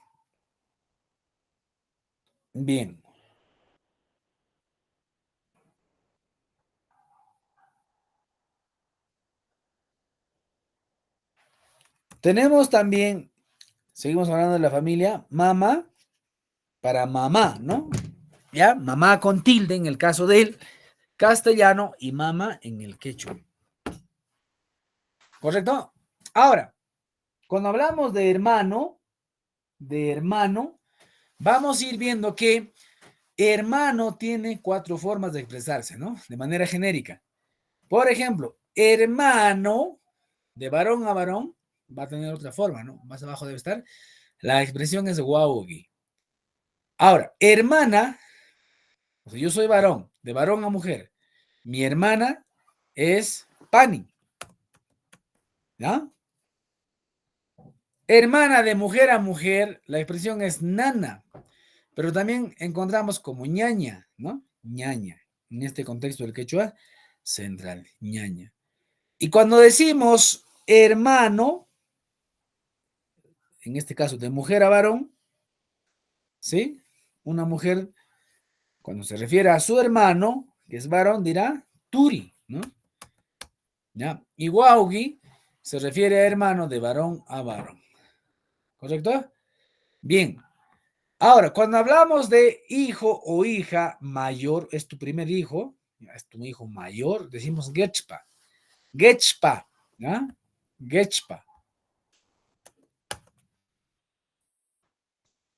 A: Bien. Tenemos también, seguimos hablando de la familia, mamá para mamá, ¿no? ¿Ya? Mamá con tilde en el caso del castellano y mamá en el quechua. ¿Correcto? Ahora, cuando hablamos de hermano, vamos a ir viendo que hermano tiene 4 formas de expresarse, ¿no? De manera genérica. Por ejemplo, hermano, de varón a varón, va a tener otra forma, ¿no? Más abajo debe estar. La expresión es waugi. Ahora, hermana, o sea, yo soy varón, de varón a mujer. Mi hermana es pani, ¿ya? Hermana de mujer a mujer, la expresión es nana, pero también encontramos como ñaña, ¿no? Ñaña, en este contexto del quechua central, ñaña. Y cuando decimos hermano, en este caso de mujer a varón, ¿sí? Una mujer, cuando se refiere a su hermano, que es varón, dirá turi, ¿no? ¿Ya? Y waugi se refiere a hermano de varón a varón. ¿Correcto? Bien. Ahora, cuando hablamos de hijo o hija mayor, es tu primer hijo, es tu hijo mayor, decimos gechpa. Gechpa, ¿ya? Gechpa.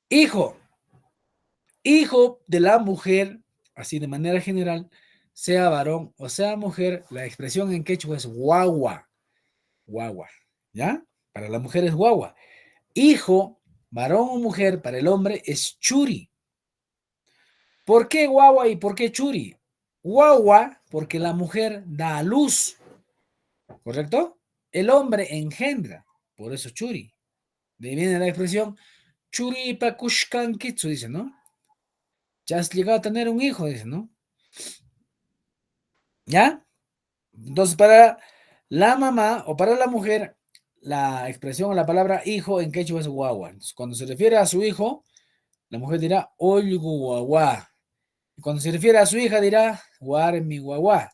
A: Hijo. Hijo de la mujer, así de manera general, sea varón o sea mujer, la expresión en quechua es guagua. Guagua, ¿ya? Para la mujer es guagua. Hijo, varón o mujer, para el hombre es churi. ¿Por qué guagua y por qué churi? Guagua, porque la mujer da a luz, ¿correcto? El hombre engendra, por eso churi. De ahí viene la expresión churi pakushkan kitsu, dice, ¿no? Ya has llegado a tener un hijo, dice, ¿no? ¿Ya? Entonces, para la mamá o para la mujer, la expresión o la palabra hijo en quechua es guagua. Entonces, cuando se refiere a su hijo, la mujer dirá olgu guagua. Y cuando se refiere a su hija, dirá guarmi guagua.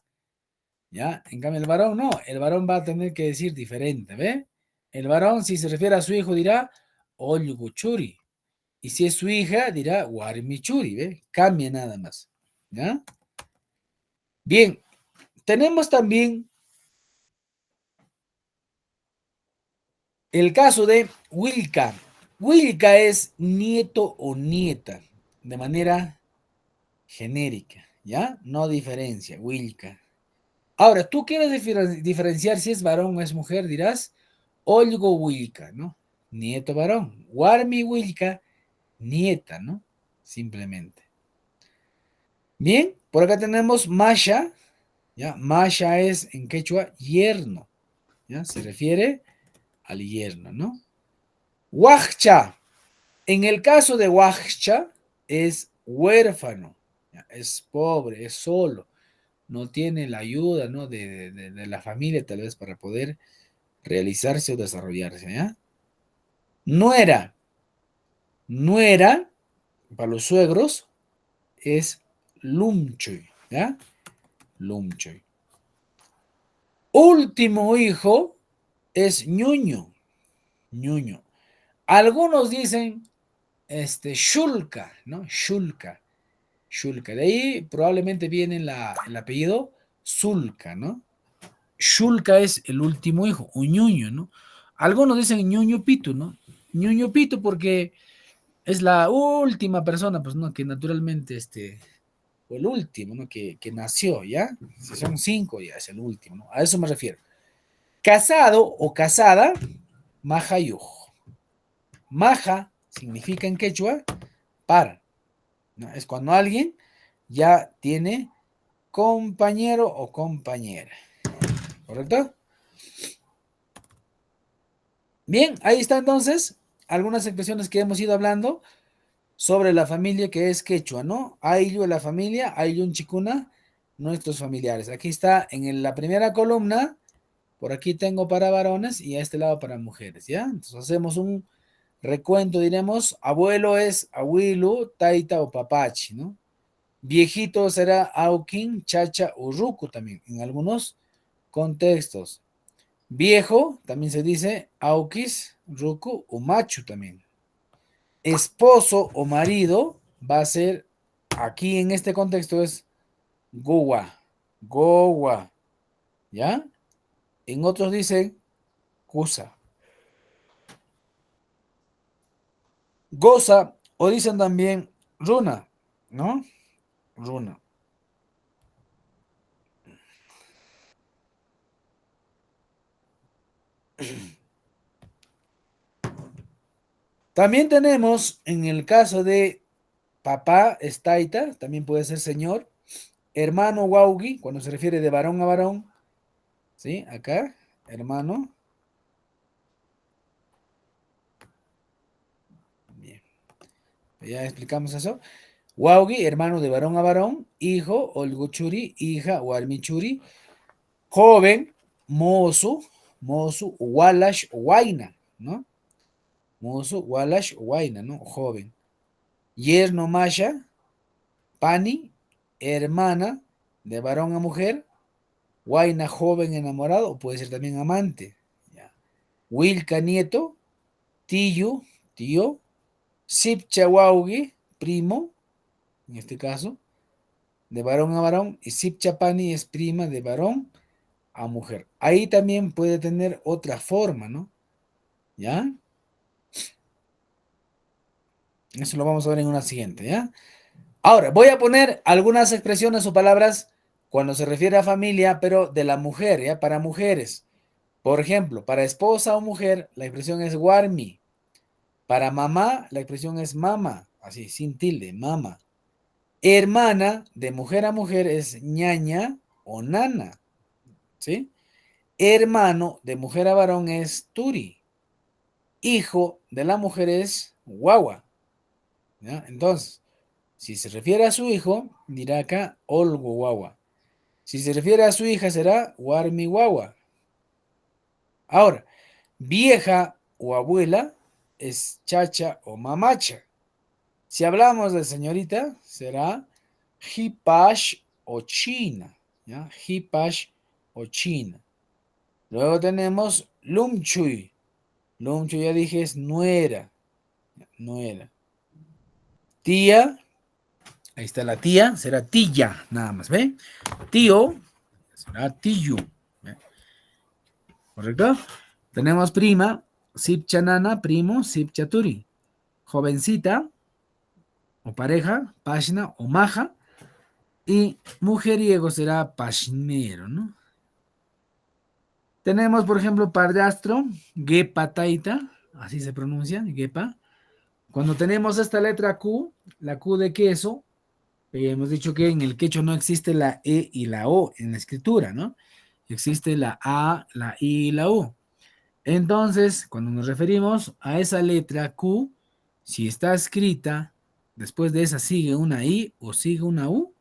A: ¿Ya? En cambio, el varón no. El varón va a tener que decir diferente, ¿ve? El varón, si se refiere a su hijo, dirá olgu churi. Y si es su hija, dirá guarmi churi, ¿ve? Cambia nada más. ¿Ya? Bien, tenemos también el caso de Wilka. Wilka es nieto o nieta, de manera genérica, ¿ya? No diferencia, Wilka. Ahora, tú quieres diferenciar si es varón o es mujer, dirás, Olgo Wilka, ¿no? Nieto varón. Warmi Wilka, nieta, ¿no? Simplemente. Bien, por acá tenemos Masha, ¿ya? Masha es en quechua yerno, ¿ya? Se refiere al yerno, ¿no? Huachcha. En el caso de Huachcha, es huérfano, ¿ya? Es pobre, es solo, no tiene la ayuda, ¿no? de la familia tal vez para poder realizarse o desarrollarse, ¿ya? Nuera. Nuera, para los suegros, es lumchoy, ¿ya? Lumchoy. Último hijo es ñuño, ñuño. Algunos dicen, shulka, ¿no? Shulka. Shulka. De ahí probablemente viene el apellido Zulka, ¿no? Shulka es el último hijo, o ñuño, ¿no? Algunos dicen ñuño pitu, ¿no? Ñuño pitu porque es la última persona, pues, ¿no? Que naturalmente, o el último, ¿no? Que nació, ¿ya? Si son 5, ya es el último, ¿no? A eso me refiero. Casado o casada, majayuj. Maja significa en quechua par, ¿no? Es cuando alguien ya tiene compañero o compañera. ¿Correcto? Bien, ahí está entonces algunas expresiones que hemos ido hablando sobre la familia que es quechua, ¿no? Ayllu la familia, Ayllun chicuna, nuestros familiares. Aquí está en la primera columna, por aquí tengo para varones y a este lado para mujeres, ¿ya? Entonces hacemos un recuento, diremos, abuelo es abuelo, taita o papachi, ¿no? Viejito será aukin, chacha o ruku también, en algunos contextos. Viejo también se dice aukis, ruku o machu también. Esposo o marido va a ser, aquí en este contexto es gowa, gowa, ¿ya? En otros dicen kusa. Goza o dicen también runa, ¿no? Runa. También tenemos, en el caso de papá, es taita, también puede ser señor. Hermano, waugi, cuando se refiere de varón a varón. ¿Sí? Acá, hermano. Bien, ya explicamos eso. Waugi, hermano de varón a varón. Hijo, olguchuri, hija, warmichuri. Joven, mozo, walash, waina, ¿no? Mozo, walash, waina, ¿no? Joven. Yerno, masha, pani, hermana, de varón a mujer. Waina, joven enamorado, o puede ser también amante. Ya. Wilka, nieto. Tío, tío. Sipcha, waugi, primo, en este caso, de varón a varón. Y Sipcha, pani es prima de varón a mujer. Ahí también puede tener otra forma, ¿no? ¿Ya? Eso lo vamos a ver en una siguiente, ¿ya? Ahora, voy a poner algunas expresiones o palabras cuando se refiere a familia, pero de la mujer, ¿ya? Para mujeres. Por ejemplo, para esposa o mujer, la expresión es warmi. Para mamá, la expresión es mama, así, sin tilde, mama. Hermana, de mujer a mujer, es ñaña o nana, ¿sí? Hermano, de mujer a varón, es turi. Hijo de la mujer es guagua, ¿ya? Entonces, si se refiere a su hijo, dirá acá olgo guagua. Si se refiere a su hija, será warmi guagua. Ahora, vieja o abuela es chacha o mamacha. Si hablamos de señorita, será hipash o china, ¿ya? Hipash o china. Luego tenemos lumchuy. Lumchuy ya dije es nuera, nuera. Tía, ahí está la tía, será tilla, nada más, ¿ve? Tío, será tiyu, ¿ve? ¿Correcto? Tenemos prima, sipchanana, primo, sipchaturi. Jovencita, o pareja, pashna o maja. Y mujeriego será pashnero, ¿no? Tenemos, por ejemplo, padrastro, gepa taita, así se pronuncia, gepa. Cuando tenemos esta letra Q, la Q de queso, hemos dicho que en el quechua no existe la E y la O en la escritura, ¿no? Existe la A, la I y la U. Entonces, cuando nos referimos a esa letra Q, si está escrita, después de esa sigue una I o sigue una U.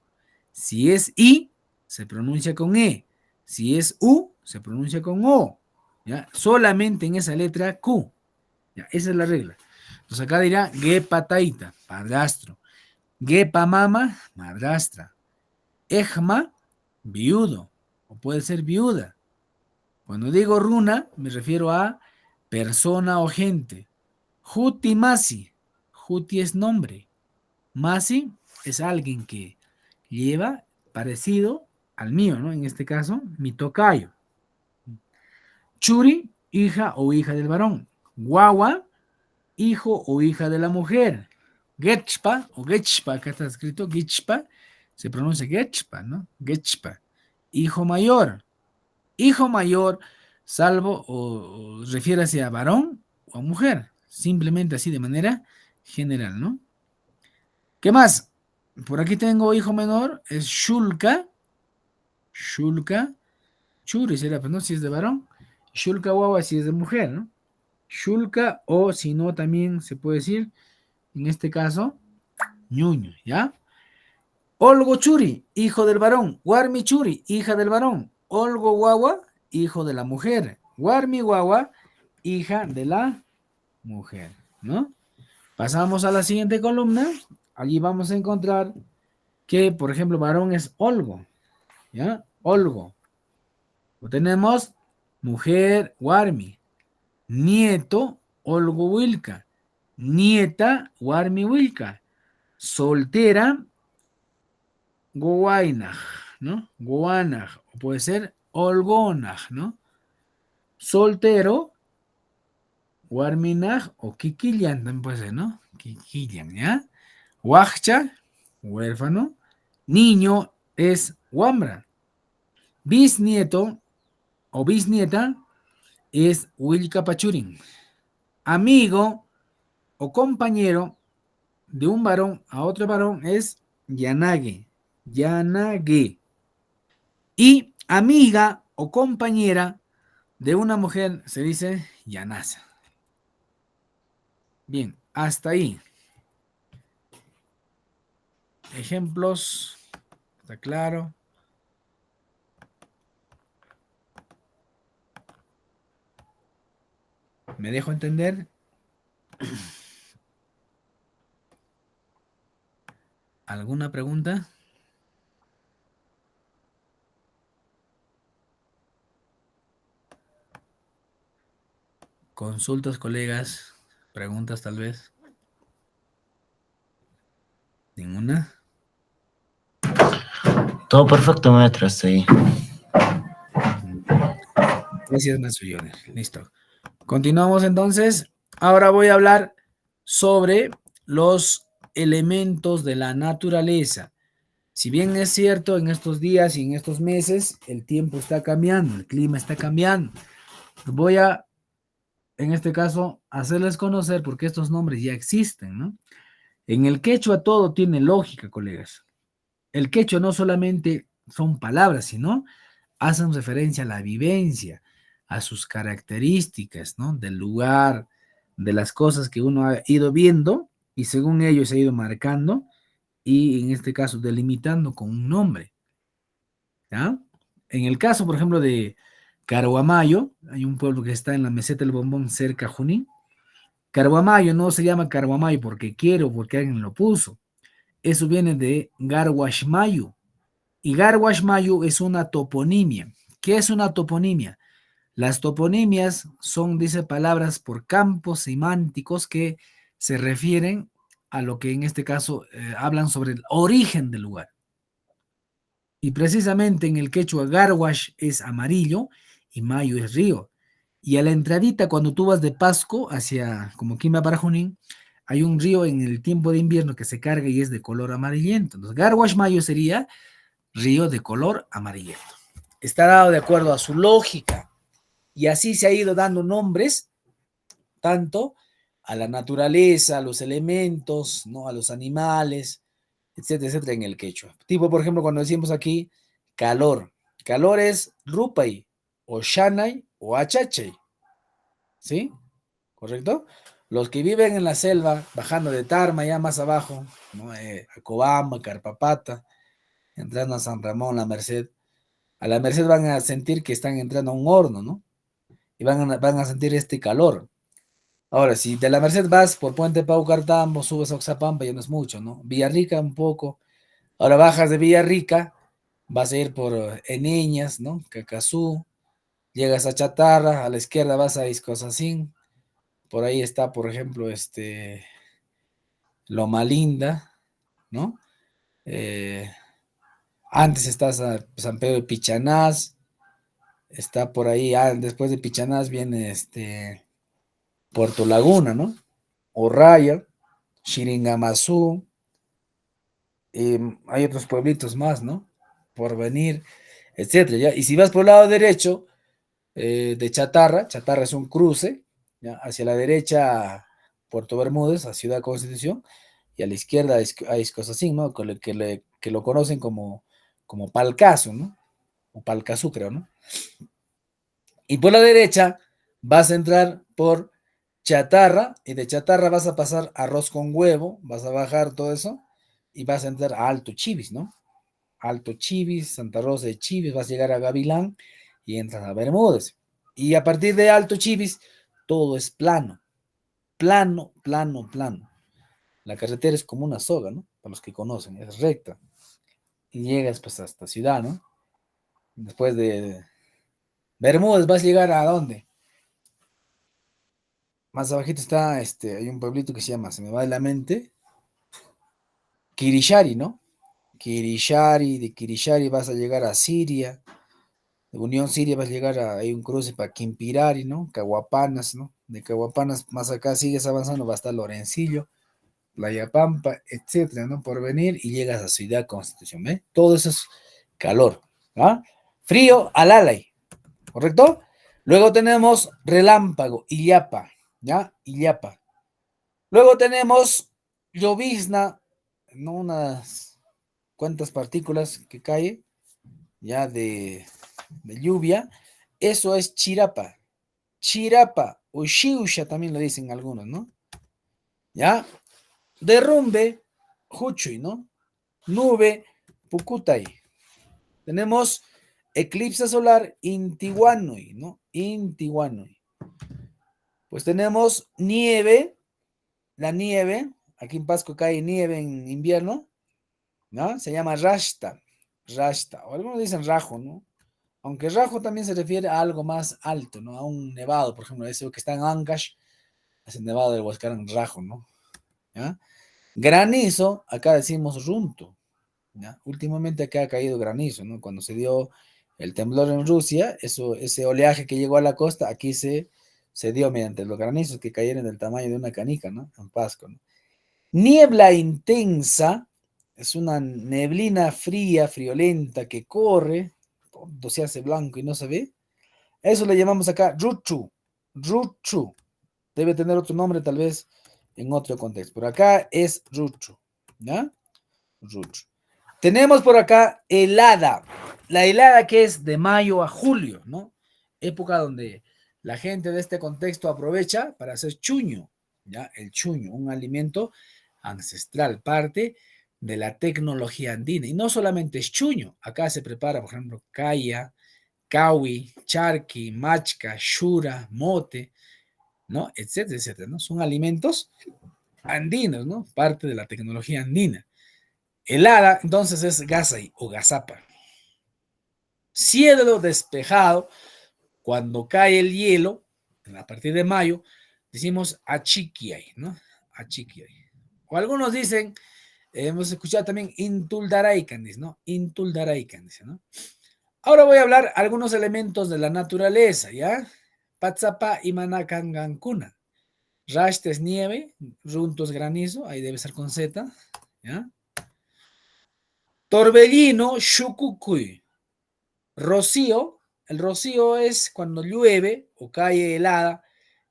A: Si es I, se pronuncia con E. Si es U, se pronuncia con O. ¿Ya? Solamente en esa letra Q. ¿Ya? Esa es la regla. Entonces acá dirá gepa taita, padrastro. Gepa mama, madrastra. Ejma, viudo. O puede ser viuda. Cuando digo runa, me refiero a persona o gente. Juti masi. Juti es nombre. Masi es alguien que lleva parecido al mío, ¿no? En este caso, mi tocayo. Churi, hija o hija del varón. Guagua, hijo o hija de la mujer. Getchpa o Getchpa, acá está escrito Getchpa, se pronuncia Getchpa, ¿no? Getchpa. Hijo mayor. Hijo mayor, salvo o refiérase a varón o a mujer. Simplemente así de manera general, ¿no? ¿Qué más? Por aquí tengo hijo menor, es Shulka. Shulka. Churi será, pues no, si es de varón. Shulka guagua si es de mujer, ¿no? Shulka o si no también se puede decir, en este caso, ñuño, ¿ya? Olgo churi, hijo del varón. Warmi churi, hija del varón. Olgo guagua, hijo de la mujer. Warmi guagua, hija de la mujer, ¿no? Pasamos a la siguiente columna. Allí vamos a encontrar que, por ejemplo, varón es olgo, ¿ya? Olgo. O tenemos mujer, warmi. Nieto, olgo wilka. Nieta, warmi wilka. Soltera, gowainaj, ¿no? Goanaj. O puede ser olgonaj, ¿no? Soltero, warminaj o kikillan también puede ser, ¿no? Kikillan, ¿ya? Huachcha, huérfano. Niño es wambra. Bisnieto o bisnieta es Wilka Pachurin. Amigo o compañero de un varón a otro varón es yanage, yanage. Y amiga o compañera de una mujer se dice yanasa. Bien, hasta ahí. Ejemplos, ¿está claro? ¿Me dejo entender? ¿Alguna pregunta? Consultas, colegas, preguntas tal vez. ¿Ninguna?
B: Todo perfecto, maestro, hasta ahí.
A: Gracias, maestro Joner. Listo. Continuamos entonces. Ahora voy a hablar sobre los elementos de la naturaleza. Si bien es cierto, en estos días y en estos meses, el tiempo está cambiando, el clima está cambiando. Voy a, en este caso, hacerles conocer porque estos nombres ya existen, ¿no? En el quechua todo tiene lógica, colegas. El quechua no solamente son palabras, sino hacen referencia a la vivencia, a sus características, ¿no? Del lugar, de las cosas que uno ha ido viendo y según ello se ha ido marcando y en este caso delimitando con un nombre, ¿ya? En el caso, por ejemplo, de Carhuamayo, hay un pueblo que está en la meseta del Bombón cerca a Junín. Carhuamayo no se llama Carhuamayo porque quiero, porque alguien lo puso. Eso viene de Garwashmayu. Y Garwashmayu es una toponimia. ¿Qué es una toponimia? Las toponimias son, dice, palabras por campos semánticos que se refieren a lo que en este caso hablan sobre el origen del lugar. Y precisamente en el quechua Garwash es amarillo y Mayo es río. Y a la entradita, cuando tú vas de Pasco hacia como Quima para Junín, hay un río en el tiempo de invierno que se carga y es de color amarillento. Entonces, Garwash Mayo sería río de color amarillento. Está dado de acuerdo a su lógica. Y así se ha ido dando nombres tanto a la naturaleza, a los elementos, ¿no? A los animales, etcétera, etcétera, en el quechua. Tipo, por ejemplo, cuando decimos aquí calor. Calor es rupay, o shanay, o achachay. ¿Sí? ¿Correcto? Los que viven en la selva, bajando de Tarma, ya más abajo, ¿no? Acobamba, Carpapata, entrando a San Ramón, La Merced. A La Merced van a sentir que están entrando a un horno, ¿no? Y van a sentir este calor. Ahora, si de La Merced vas por Puente Paucartambo, subes a Oxapampa, ya no es mucho, ¿no? Villarrica un poco. Ahora bajas de Villarrica, vas a ir por Eneñas, ¿no? Cacazú, llegas a Chatarra, a la izquierda vas a Iscosacín, por ahí está, por ejemplo, Loma Linda, ¿no? Antes está San Pedro de Pichanás, está por ahí, después de Pichanás viene Puerto Laguna, ¿no? Orraya, Shiringamazú, hay otros pueblitos más, ¿no? Porvenir, etcétera, ¿ya? Y si vas por el lado derecho de Chatarra, Chatarra es un cruce, ¿ya? Hacia la derecha Puerto Bermúdez, a Ciudad Constitución, y a la izquierda hay cosas así, ¿no? Que lo conocen como Palcazo, ¿no? O Palcazú, creo, ¿no? Y por la derecha vas a entrar por Chatarra, y de Chatarra vas a pasar Arroz con Huevo, vas a bajar todo eso, y vas a entrar a Alto Chivis, ¿no? Alto Chivis, Santa Rosa de Chivis, vas a llegar a Gavilán y entras a Bermúdez. Y a partir de Alto Chivis, todo es plano. Plano, plano, plano. La carretera es como una soga, ¿no? Para los que conocen, es recta. Y llegas pues hasta ciudad, ¿no? Después de Bermúdez vas a llegar a ¿dónde? Más abajito está, hay un pueblito que se llama, se me va de la mente, Kirishari, ¿no? Kirishari, de Kirishari vas a llegar a Siria, de Unión Siria vas a llegar hay un cruce para Quimpirari, ¿no? Caguapanas, ¿no? De Caguapanas más acá sigues avanzando, va a estar Lorencillo, Playa Pampa, etcétera, ¿no? Por venir y llegas a Ciudad Constitución, ¿eh? Todo eso es calor, ¿ah? Frío, Alalay, ¿correcto? Luego tenemos relámpago, Illapa, ¿ya? Illapa. Luego tenemos llovizna, ¿no? Unas cuantas partículas que cae ya de lluvia. Eso es chirapa. Chirapa o xiusha también lo dicen algunos, ¿no? ¿Ya? Derrumbe, huchuy, ¿no? Nube, pucutay. Tenemos eclipse solar, intihuanui, ¿no? Intihuanui. Pues tenemos nieve, la nieve, aquí en Pasco cae nieve en invierno, ¿no? Se llama rashta, rashta, o algunos dicen rajo, ¿no? Aunque rajo también se refiere a algo más alto, ¿no? A un nevado, por ejemplo, ese que está en Ancash, es el nevado del Huascarán Rajo, ¿no? ¿Ya? Granizo, acá decimos runto, ¿ya? Últimamente acá ha caído granizo, ¿no? Cuando se dio el temblor en Rusia, ese oleaje que llegó a la costa, aquí se dio mediante los granizos que cayeron del tamaño de una canica, ¿no? En Pasco, ¿no? Niebla intensa, es una neblina fría, friolenta, que corre, todo se hace blanco y no se ve. Eso le llamamos acá ruchu, ruchu. Debe tener otro nombre tal vez en otro contexto, pero acá es ruchu, ¿ya? Ruchu. Tenemos por acá helada, la helada que es de mayo a julio, ¿no? Época donde la gente de este contexto aprovecha para hacer chuño, ¿ya? El chuño, un alimento ancestral, parte de la tecnología andina. Y no solamente es chuño, acá se prepara, por ejemplo, caya, cawi, charqui, machca, shura, mote, ¿no? Etcétera, etcétera, ¿no? Son alimentos andinos, ¿no? Parte de la tecnología andina. Helada, entonces es gasay o gazapa. Cielo despejado, cuando cae el hielo, a partir de mayo, decimos achiquiay, ¿no? Achiquiay. O algunos dicen, hemos escuchado también intuldaraican, ¿no? Intuldaraican, ¿no? Ahora voy a hablar algunos elementos de la naturaleza, ¿ya? Patzapa y manakangankuna. Rashta es nieve, runto es granizo, ahí debe ser con Z, ¿ya? Torbellino, shukukuy. Rocío, el rocío es cuando llueve o cae helada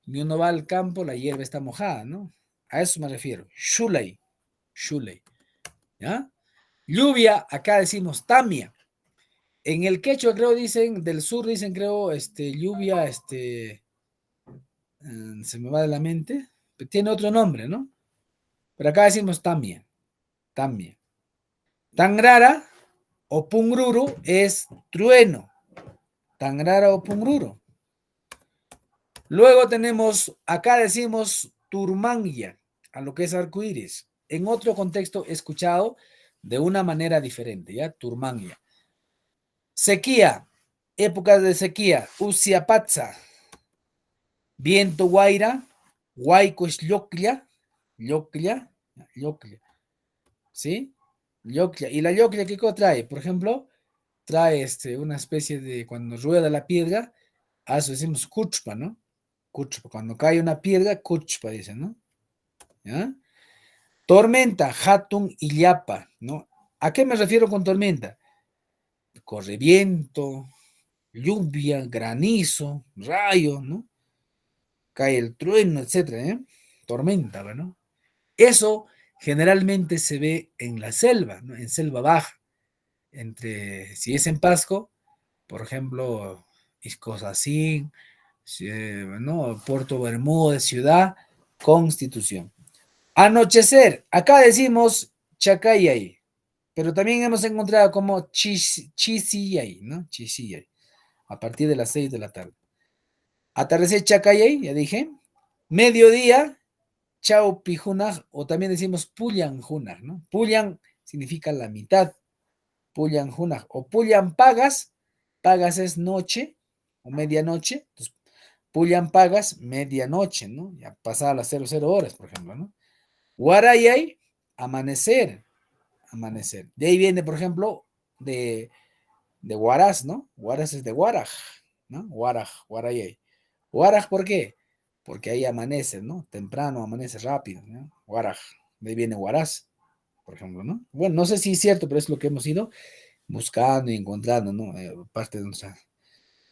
A: y uno va al campo, la hierba está mojada, ¿no? A eso me refiero. Shulay, shulay, ¿ya? Lluvia, acá decimos tamia. En el quechua creo dicen, del sur dicen creo, lluvia, se me va de la mente, tiene otro nombre, ¿no? Pero acá decimos tamia, tamia. Tangrara o pungruru es trueno, tangrara o pungruru. Luego tenemos, acá decimos turmangia, a lo que es arcoíris. En otro contexto he escuchado de una manera diferente, ¿ya? Turmangia. Sequía, épocas de sequía, usiapatza, viento guaira, huayco es lloclia, lloclia, lloclia, ¿sí? Lloclia. ¿Y la lloclia qué cosa trae? Por ejemplo, trae una especie de, cuando rueda la piedra, a eso decimos cuchpa, ¿no? Cuchpa. Cuando cae una piedra, cuchpa, dicen, ¿no? ¿Ya? Tormenta, hatun y llapa, ¿no? ¿A qué me refiero con tormenta? Corre viento, lluvia, granizo, rayo, ¿no? Cae el trueno, etcétera, ¿eh? Tormenta, ¿no? Eso generalmente se ve en la selva, ¿no? En selva baja. Si es en Pasco, por ejemplo, Iscosacín, ¿no? Puerto Bermúdez, Ciudad Constitución. Anochecer, acá decimos Chacayay, pero también hemos encontrado como Chisillay, ¿no? Chisillay, a partir de las 6 de la tarde. Atardecer Chacayay, ya dije. Mediodía, Chaupijunaj, o también decimos Pullanjunaj, ¿no? Pullan significa la mitad, Pullanjunaj, o Pullan Pagas, Pagas es noche o medianoche, entonces Pullan Pagas, medianoche, ¿no? Ya pasada las 00 horas, por ejemplo, ¿no? Guarayay, amanecer, amanecer. De ahí viene, por ejemplo, de Huaraz, ¿no? Huaraz es de Guaraj, ¿no? Guaraj, Guarayay. Guaraj, ¿por qué? Porque ahí amanece, ¿no? Temprano, amanece rápido, ¿no? Guaraj, de ahí viene Huaraz, por ejemplo, ¿no? Bueno, no sé si es cierto, pero es lo que hemos ido buscando y encontrando, ¿no? Parte de nuestras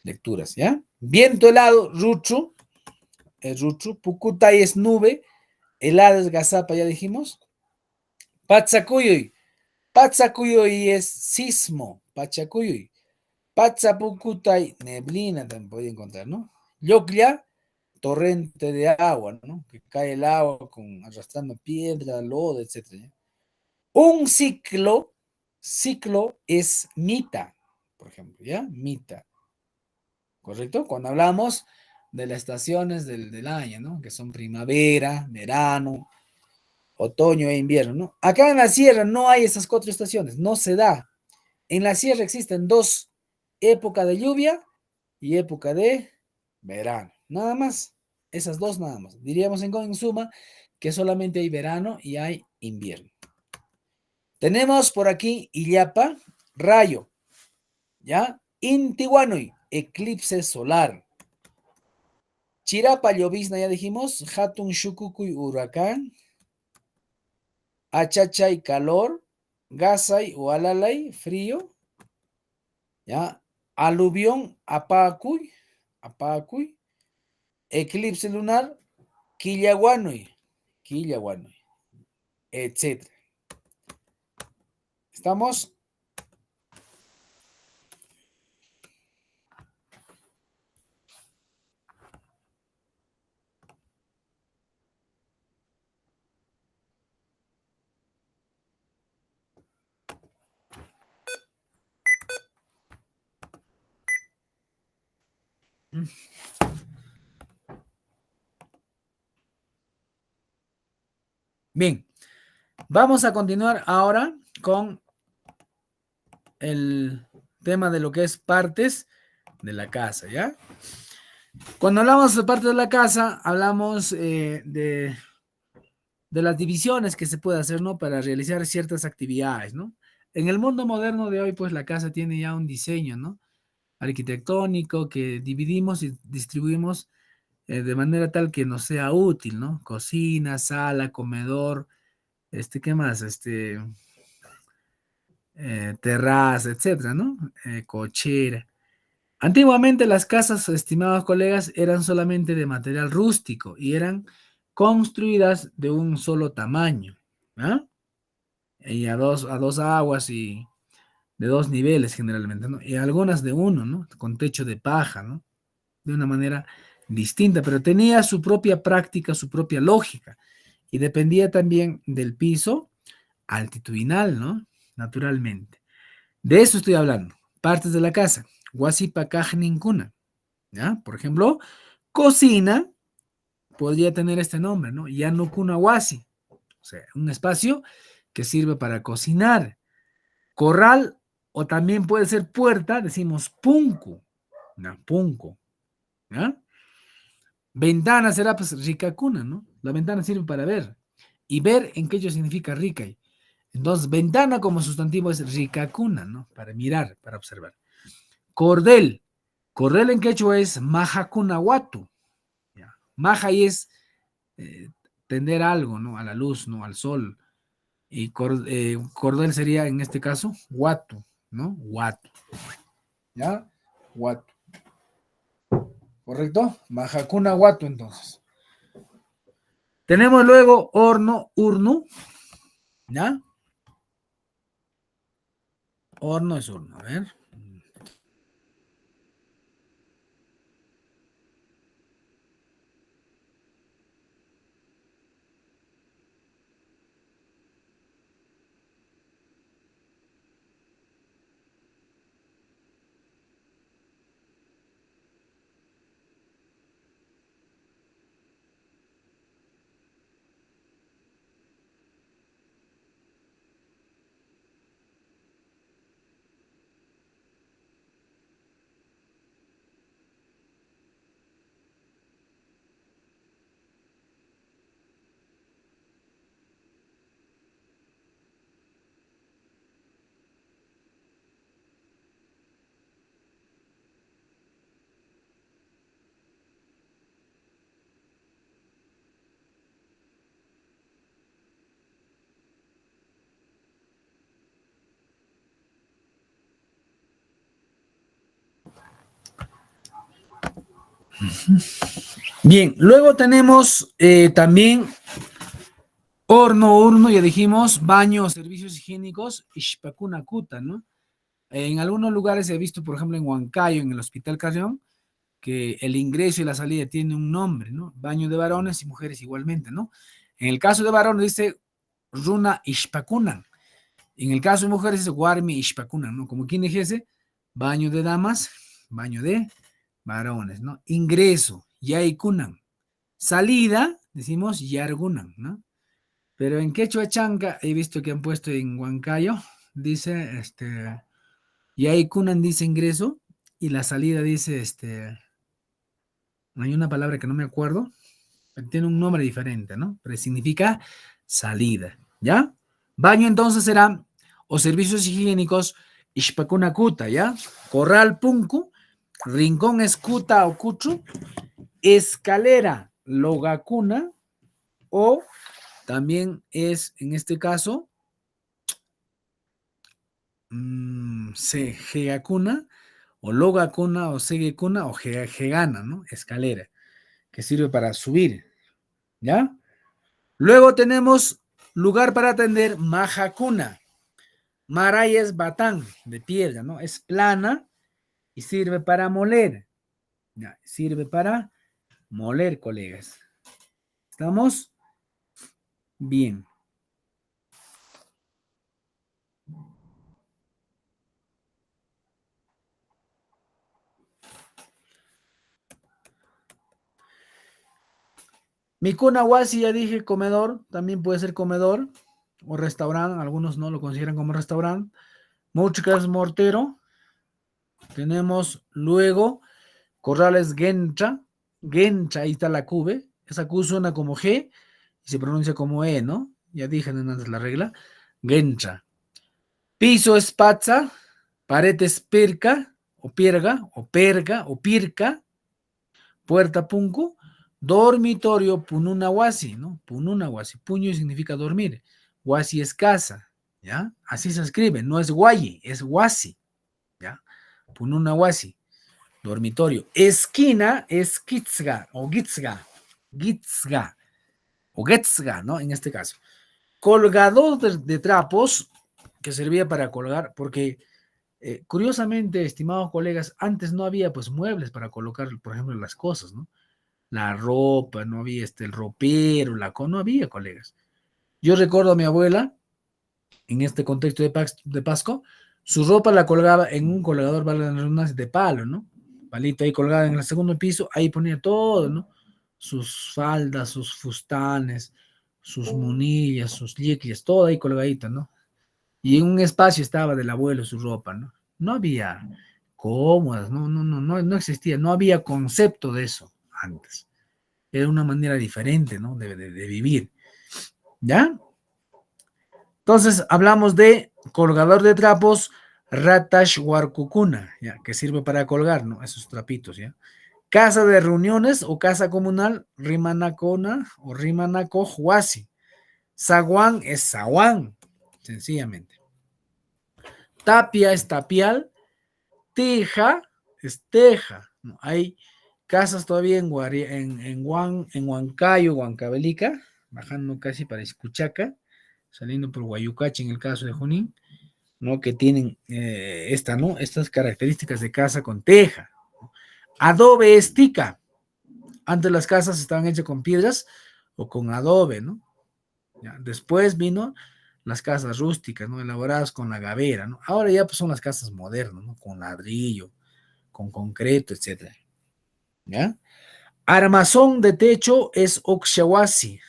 A: lecturas, ¿ya? Viento helado, ruchu, Pucutay es nube, helado es gazapa, ya dijimos. Patsakuyuy. Patsakuyuy es sismo. Pachakuyuy. Patsapukutay, neblina también podía encontrar, ¿no? Yoclia, torrente de agua, ¿no? Que cae el agua arrastrando piedra, lodo, etc. Un ciclo es mita, por ejemplo, ¿ya? Mita, ¿correcto? Cuando hablamos de las estaciones del año, ¿no? Que son primavera, verano, otoño e invierno, ¿no? Acá en la sierra no hay esas 4 estaciones, no se da. En la sierra existen 2, época de lluvia y época de verano, nada más, esas 2 nada más. Diríamos en suma que solamente hay verano y hay invierno. Tenemos por aquí Illapa, rayo, ¿ya? Intihuanui, eclipse solar. Chirapa, llovizna, ya dijimos. Hatun Shukukuy, huracán. Achachay, calor. Gasay o alalay, frío. ¿Ya? Aluvión, apacuy. Eclipse lunar, Quillaguanui, etc. ¿Estamos? Bien, vamos a continuar ahora con el tema de lo que es partes de la casa, ¿ya? Cuando hablamos de partes de la casa, hablamos de las divisiones que se puede hacer, ¿no? Para realizar ciertas actividades, ¿no? En el mundo moderno de hoy, pues la casa tiene ya un diseño, ¿no? Arquitectónico que dividimos y distribuimos de manera tal que nos sea útil, ¿no? Cocina, sala, comedor, ¿qué más? Terraza, etcétera, ¿no? Cochera. Antiguamente las casas, estimados colegas, eran solamente de material rústico y eran construidas de un solo tamaño, ¿ah? Y a dos aguas y de 2 niveles generalmente, ¿no? Y algunas de uno, ¿no? Con techo de paja, ¿no? De una manera distinta, pero tenía su propia práctica, su propia lógica y dependía también del piso altitudinal, ¿no? Naturalmente. De eso estoy hablando. Partes de la casa. Huasipakaj ninkuna. ¿Ya? Por ejemplo, cocina podría tener este nombre, ¿no? Yanukuna wasi. O sea, un espacio que sirve para cocinar. Corral o también puede ser puerta, decimos punku. ¿No? Punku. ¿Ya? Ventana será pues ricacuna, ¿no? La ventana sirve para ver. Y ver en quechua significa rica. Entonces, ventana como sustantivo es ricacuna, ¿no? Para mirar, para observar. Cordel. Cordel en quechua es majacunahuatu. Maja y es tender algo, ¿no? A la luz, ¿no? Al sol. Y cordel sería en este caso huatu, ¿no? Huatu. ¿Ya? Huatu. ¿Correcto? Majacunahuatu entonces. Tenemos luego horno, urnu. ¿Ya? Horno es horno. A ver. Bien, luego tenemos también Horno, urno, ya dijimos, baño, servicios higiénicos, ishpakuna kuta, ¿no? En algunos lugares he visto, por ejemplo, en Huancayo, en el Hospital Carrión, que el ingreso y la salida tiene un nombre, ¿no? Baño de varones y mujeres igualmente, ¿no? En el caso de varones dice runa ishpakunan. En el caso de mujeres dice guarmi ishpakunan, ¿no? Como quien dijese, baño de damas, baño de varones, ¿no? Ingreso, yaikunan. Salida, decimos yargunan, ¿no? Pero en quechua chanca he visto que han puesto en Huancayo, dice, yaikunan dice ingreso y la salida dice, hay una palabra que no me acuerdo, pero tiene un nombre diferente, ¿no? Pero significa salida, ¿ya? Baño entonces será, o servicios higiénicos, ishpakunakuta, ¿ya? Corral punku, rincón escuta o cuchu, escalera logacuna, o también es, en este caso, segacuna, o logacuna, o segecuna, o gegana, ¿no? Escalera, que sirve para subir, ¿ya? Luego tenemos lugar para atender majacuna. Maray es batán de piedra, ¿no? Es plana y sirve para moler. ¿Ya? Sirve para moler, colegas. ¿Estamos? Bien. Mikuna wasi, ya dije, comedor, también puede ser comedor o restaurante, algunos no lo consideran como restaurante. Muchas mortero. Tenemos luego corrales gencha, gencha, ahí está la cube, esa Q suena como G y se pronuncia como E, ¿no? Ya dije antes la regla, gencha. Piso es patza, pared es pirca, o pierga, o perga, o pirca, puerta punku, dormitorio pununa wasi, ¿no? Pununa wasi, puño significa dormir, wasi es casa, ¿ya? Así se escribe, no es guayi, es wasi, ¿ya? Pununa wasi, dormitorio. Esquina es kitzga, o gitzga, gitzga, o getzga, ¿no? En este caso. Colgador de trapos, que servía para colgar, porque curiosamente, estimados colegas, antes no había pues muebles para colocar, por ejemplo, las cosas, ¿no? La ropa, no había el ropero, no había, colegas. Yo recuerdo a mi abuela, en este contexto de Pasco, su ropa la colgaba en un colgador, valga la redundancia, de palo, ¿no? Palito ahí colgada en el segundo piso, ahí ponía todo, ¿no? Sus faldas, sus fustanes, sus munillas, sus liquias, todo ahí colgadito, ¿no? Y en un espacio estaba del abuelo su ropa, ¿no? No había cómodas, no existía, no había concepto de eso antes. Era una manera diferente, ¿no? De vivir, ¿ya? Entonces hablamos de colgador de trapos, ratash warkukuna, ¿ya? Que sirve para colgar, ¿no? Esos trapitos, ¿ya? Casa de reuniones o casa comunal, rimanacona o rimanaco huasi. Zaguán es zaguán, sencillamente. Tapia es tapial, teja es teja, ¿no? Hay casas todavía en Huancayo, Huancavelica, bajando casi para Escuchaca, saliendo por Guayucachi en el caso de Junín, ¿no? Que tienen ¿no? Estas características de casa con teja. Adobe es tica. Antes las casas estaban hechas con piedras o con adobe, ¿no? ¿Ya? Después vino las casas rústicas, ¿no? Elaboradas con la gavera, ¿no? Ahora ya pues son las casas modernas, ¿no? Con ladrillo, con concreto, etcétera. ¿Ya? Armazón de techo es oxawasi,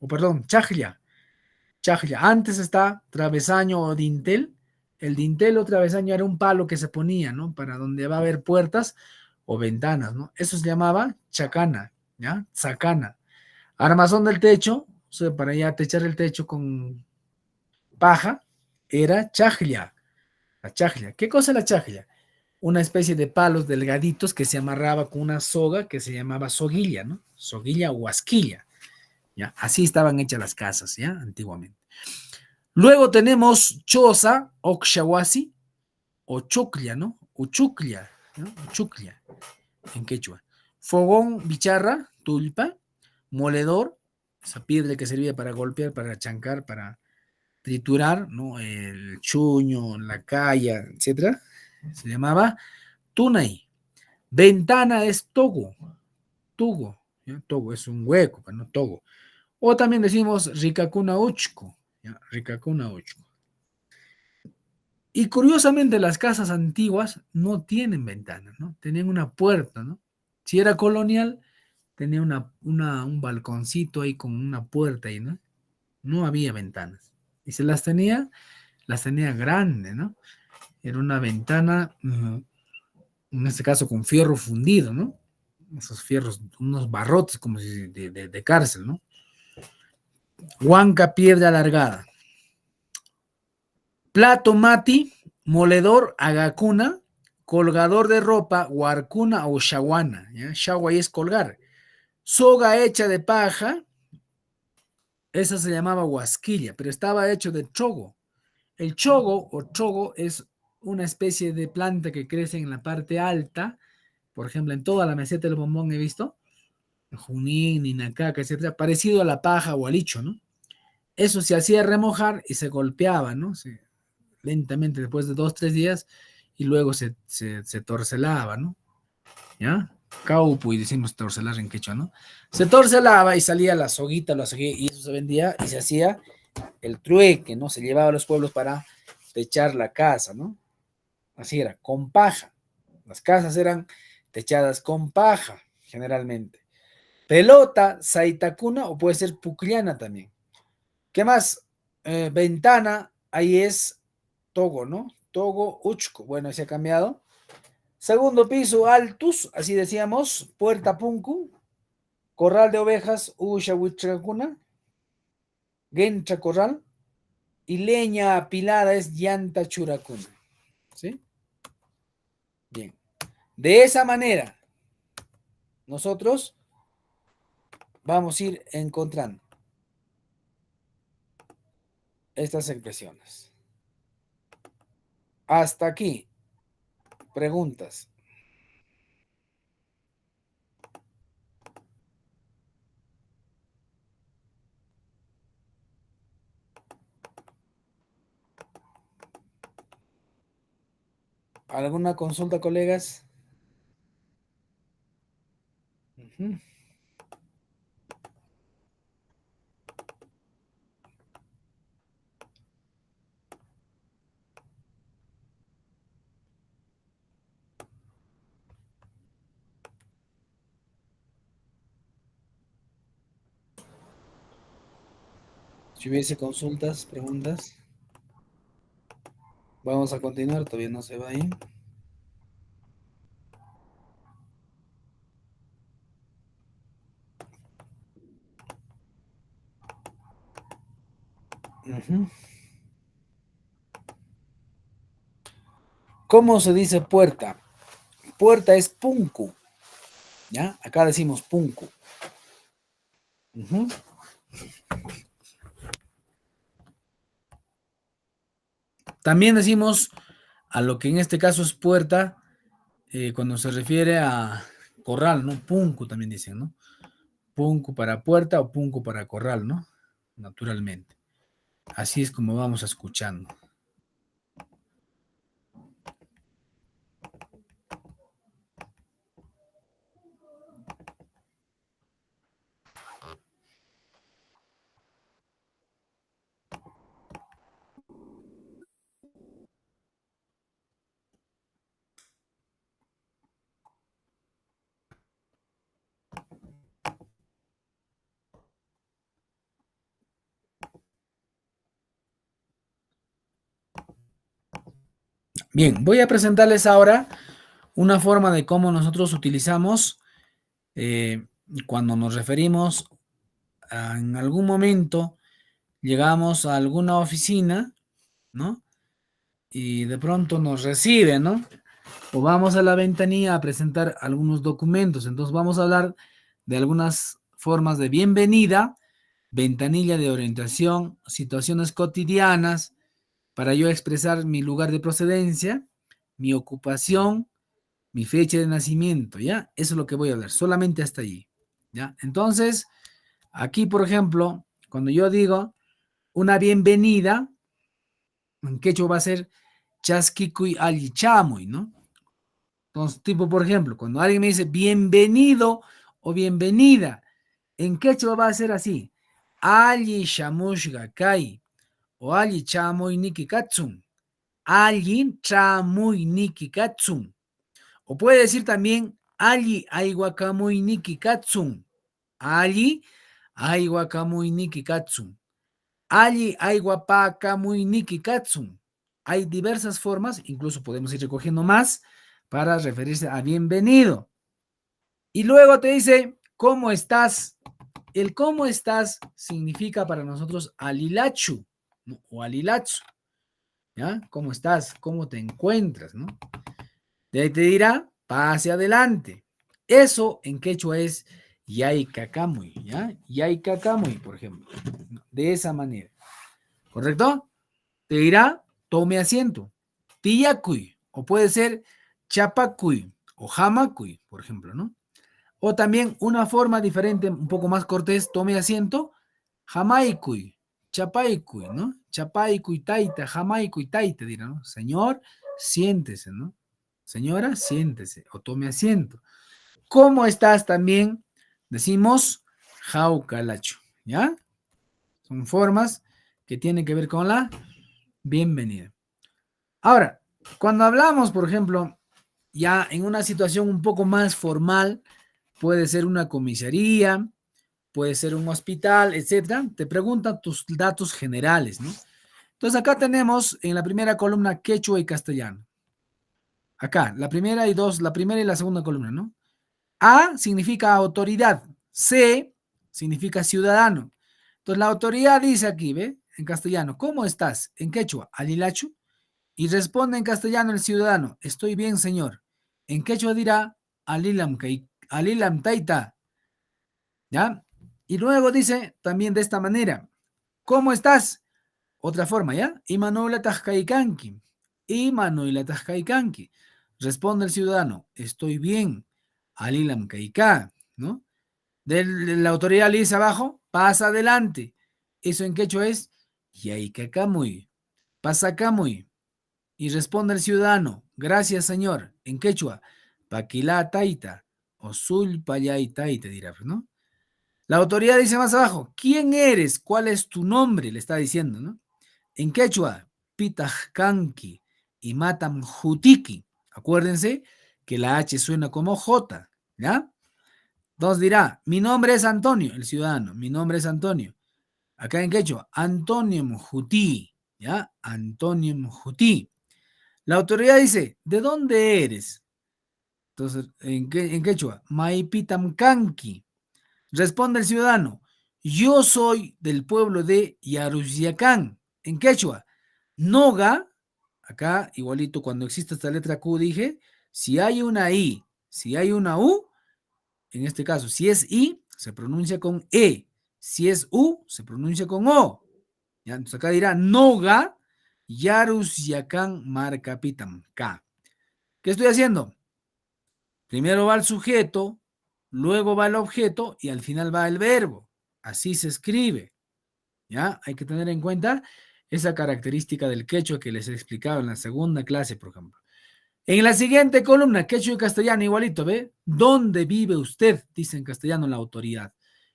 A: o perdón, chajlia. Chajlia. Antes está travesaño o dintel. El dintel o travesaño era un palo que se ponía, ¿no? Para donde va a haber puertas o ventanas, ¿no? Eso se llamaba chacana, ¿ya? Zacana. Armazón del techo, o sea, para ya techar el techo con paja, era chajlia. La chajlia. ¿Qué cosa es la chajlia? Una especie de palos delgaditos que se amarraba con una soga que se llamaba soguilla, ¿no? Soguilla o asquilla, ¿ya? Así estaban hechas las casas, ¿ya? Antiguamente. Luego tenemos choza, oxawasi, o chuclia, ¿no? Uchuclia, ¿no? Uchuclia, en quechua. Fogón, bicharra, tulpa, moledor, esa piedra que servía para golpear, para chancar, para triturar, ¿no? El chuño, la calla, etcétera, se llamaba tunay. Ventana es togo, tugo, ¿ya? Togo es un hueco, no togo. O también decimos ricacuna uchco, ¿ya? Ricacuna uchco. Y curiosamente las casas antiguas no tienen ventanas, ¿no? Tenían una puerta, ¿no? Si era colonial, tenía un balconcito ahí con una puerta ahí, ¿no? No había ventanas. Y se las tenía grande, ¿no? Era una ventana, en este caso con fierro fundido, ¿no? Esos fierros, unos barrotes como si de cárcel, ¿no? Huanca, piedra alargada. Plato mati, moledor, agacuna, colgador de ropa, huarcuna o shawana, ¿ya? Shawa es colgar. Soga hecha de paja, esa se llamaba huasquilla, pero estaba hecho de chogo. El chogo o chogo es una especie de planta que crece en la parte alta, por ejemplo, en toda la meseta del Bombón he visto, Junín, Ninacaca, etcétera, parecido a la paja o al licho, ¿no? Eso se hacía remojar y se golpeaba, ¿no? Lentamente después de 2, 3 días y luego se torcelaba, ¿no? ¿Ya? Caupu y decimos torcelar en quechua, ¿no? Se torcelaba y salía la soguita, y eso se vendía y se hacía el trueque, ¿no? Se llevaba a los pueblos para techar la casa, ¿no? Así era, con paja. Las casas eran techadas con paja, generalmente. Pelota, saitacuna o puede ser pucliana también. ¿Qué más? Ventana, ahí es togo, ¿no? Togo, uchco. Bueno, se ha cambiado. Segundo piso, altus, así decíamos. Puerta punku. Corral de ovejas, usha huitracuna. Gencha corral. Y leña apilada es llanta churacuna. ¿Sí? Bien. De esa manera, nosotros vamos a ir encontrando estas expresiones. Hasta aquí. Preguntas. ¿Alguna consulta, colegas? Uh-huh. Si hubiese consultas, preguntas, vamos a continuar, todavía no se va ahí. ¿Cómo se dice puerta? Puerta es punku, ¿ya? Acá decimos punku. También decimos a lo que en este caso es puerta, cuando se refiere a corral, ¿no? Punku también dicen, ¿no? Punku para puerta o punku para corral, ¿no? Naturalmente. Así es como vamos escuchando. Bien, voy a presentarles ahora una forma de cómo nosotros utilizamos cuando nos referimos en algún momento, llegamos a alguna oficina, ¿no? Y de pronto nos reciben, ¿no? O vamos a la ventanilla a presentar algunos documentos. Entonces vamos a hablar de algunas formas de bienvenida, ventanilla de orientación, situaciones cotidianas, para yo expresar mi lugar de procedencia, mi ocupación, mi fecha de nacimiento, ¿ya? Eso es lo que voy a hablar, solamente hasta allí, ¿ya? Entonces, Aquí, por ejemplo, cuando yo digo una bienvenida, en quechua va a ser chasquicui alichamuy, ¿no? Entonces, tipo, por ejemplo, cuando alguien me dice bienvenido o bienvenida, en quechua va a ser así. Ali shamushga kai o ali chamuy niki katsun. Ali chamuy niki katsun. O puede decir también ali aiwakamuy niki katsun. Ali aiwakamuy niki katsun. Ali aiwapakamuy niki katsun. Hay diversas formas, incluso podemos ir recogiendo más para referirse a bienvenido. Y luego te dice, ¿cómo estás? El cómo estás significa para nosotros alilachu, ¿no? O alilachu, ¿ya? ¿Cómo estás? ¿Cómo te encuentras? ¿No? De ahí te dirá, pase adelante. Eso en quechua es yaikacamuy, ¿ya? Yaikacamuy, por ejemplo. De esa manera. ¿Correcto? Te dirá, tome asiento. Tiyacuy, o puede ser chapacuy o jamacuy, por ejemplo, ¿no? O también una forma diferente, un poco más cortés, tome asiento, jamaicuy, chapaicuy, ¿no? Chapaicuy taita, jamaicuy taita, dirá, ¿no? Señor, siéntese, ¿no? Señora, siéntese o tome asiento. ¿Cómo estás también? Decimos jaucalacho, ¿ya? Son formas que tienen que ver con la bienvenida. Ahora, cuando hablamos, por ejemplo, ya en una situación un poco más formal, puede ser una comisaría, puede ser un hospital, etcétera, te preguntan tus datos generales, ¿no? Entonces acá tenemos en la primera columna quechua y castellano. Acá, la primera y la segunda columna, ¿no? A significa autoridad, C significa ciudadano. Entonces la autoridad dice aquí, ¿ve? En castellano, ¿cómo estás? En quechua, alilachu. Y responde en castellano el ciudadano, estoy bien, señor. En quechua dirá, alilam taita, ¿ya? Y luego dice también de esta manera, ¿cómo estás? Otra forma, ¿ya? Imanoila tajkaikanki. Imanoila tajkaikanki. Responde el ciudadano, estoy bien. Alilam kaika, ¿no? De la autoridad le dice abajo, pasa adelante. Eso en quechua es yaikakamuy, pasakamuy. Y responde el ciudadano, gracias señor, en quechua, paquilá taita, o sulpayay taita, dirá, ¿no? La autoridad dice más abajo, ¿quién eres? ¿Cuál es tu nombre? Le está diciendo, ¿no? En quechua, pitajkanki y matam jutiki. Acuérdense que la H suena como J, ¿ya? Entonces dirá, mi nombre es Antonio, el ciudadano, mi nombre es Antonio. Acá en quechua, Antonio Mjuti, ¿ya? Antonio Mjuti. La autoridad dice, ¿de dónde eres? Entonces, en quechua, Maipitamkanki. Responde el ciudadano, yo soy del pueblo de Yarusyacán. En quechua, Noga, acá igualito cuando existe esta letra Q dije, si hay una I, si hay una U, en este caso, si es I, se pronuncia con E. Si es U, se pronuncia con O. ¿Ya? Entonces acá dirá Noga, Yarusyacán, Marcapitam, K. ¿Qué estoy haciendo? Primero va el sujeto, luego va el objeto y al final va el verbo. Así se escribe. ¿Ya? Hay que tener en cuenta esa característica del quechua que les he explicado en la segunda clase, por ejemplo. En la siguiente columna, quechua y castellano, igualito, ¿ve? ¿Dónde vive usted? Dice en castellano la autoridad.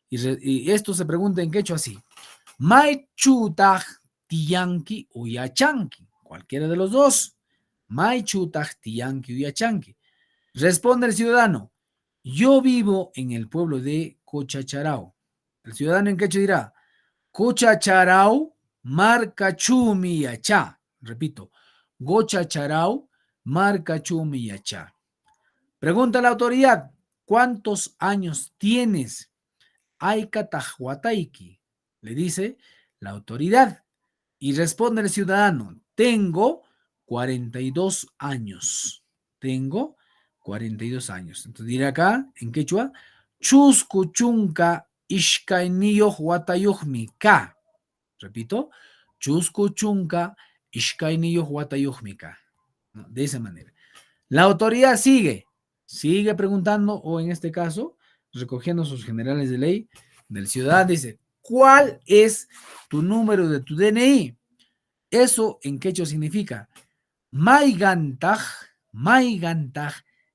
A: Y esto se pregunta en quechua así. Maichutaj tiyanki o yachanki. Cualquiera de los dos. Maichutaj tiyanki o yachanki. Responde el ciudadano, yo vivo en el pueblo de Cochacharao. El ciudadano en quechua dirá, Cochacharao, Marcachumiyacha. Repito, Gochacharao, Marcachumiyacha. Pregunta a la autoridad, ¿cuántos años tienes? Aikatahuataiki, le dice la autoridad. Y responde el ciudadano, tengo 42 años. Tengo 42 años. Entonces diré acá, en quechua, chuscuchunca ishkainiyoj watayojmi ka. Repito, chuscuchunca ishkainiyoj watayojmi ka. ¿No? De esa manera. La autoridad sigue preguntando, o en este caso, recogiendo sus generales de ley, del ciudadano, dice, ¿cuál es tu número de tu DNI? Eso en quechua significa, maigantaj,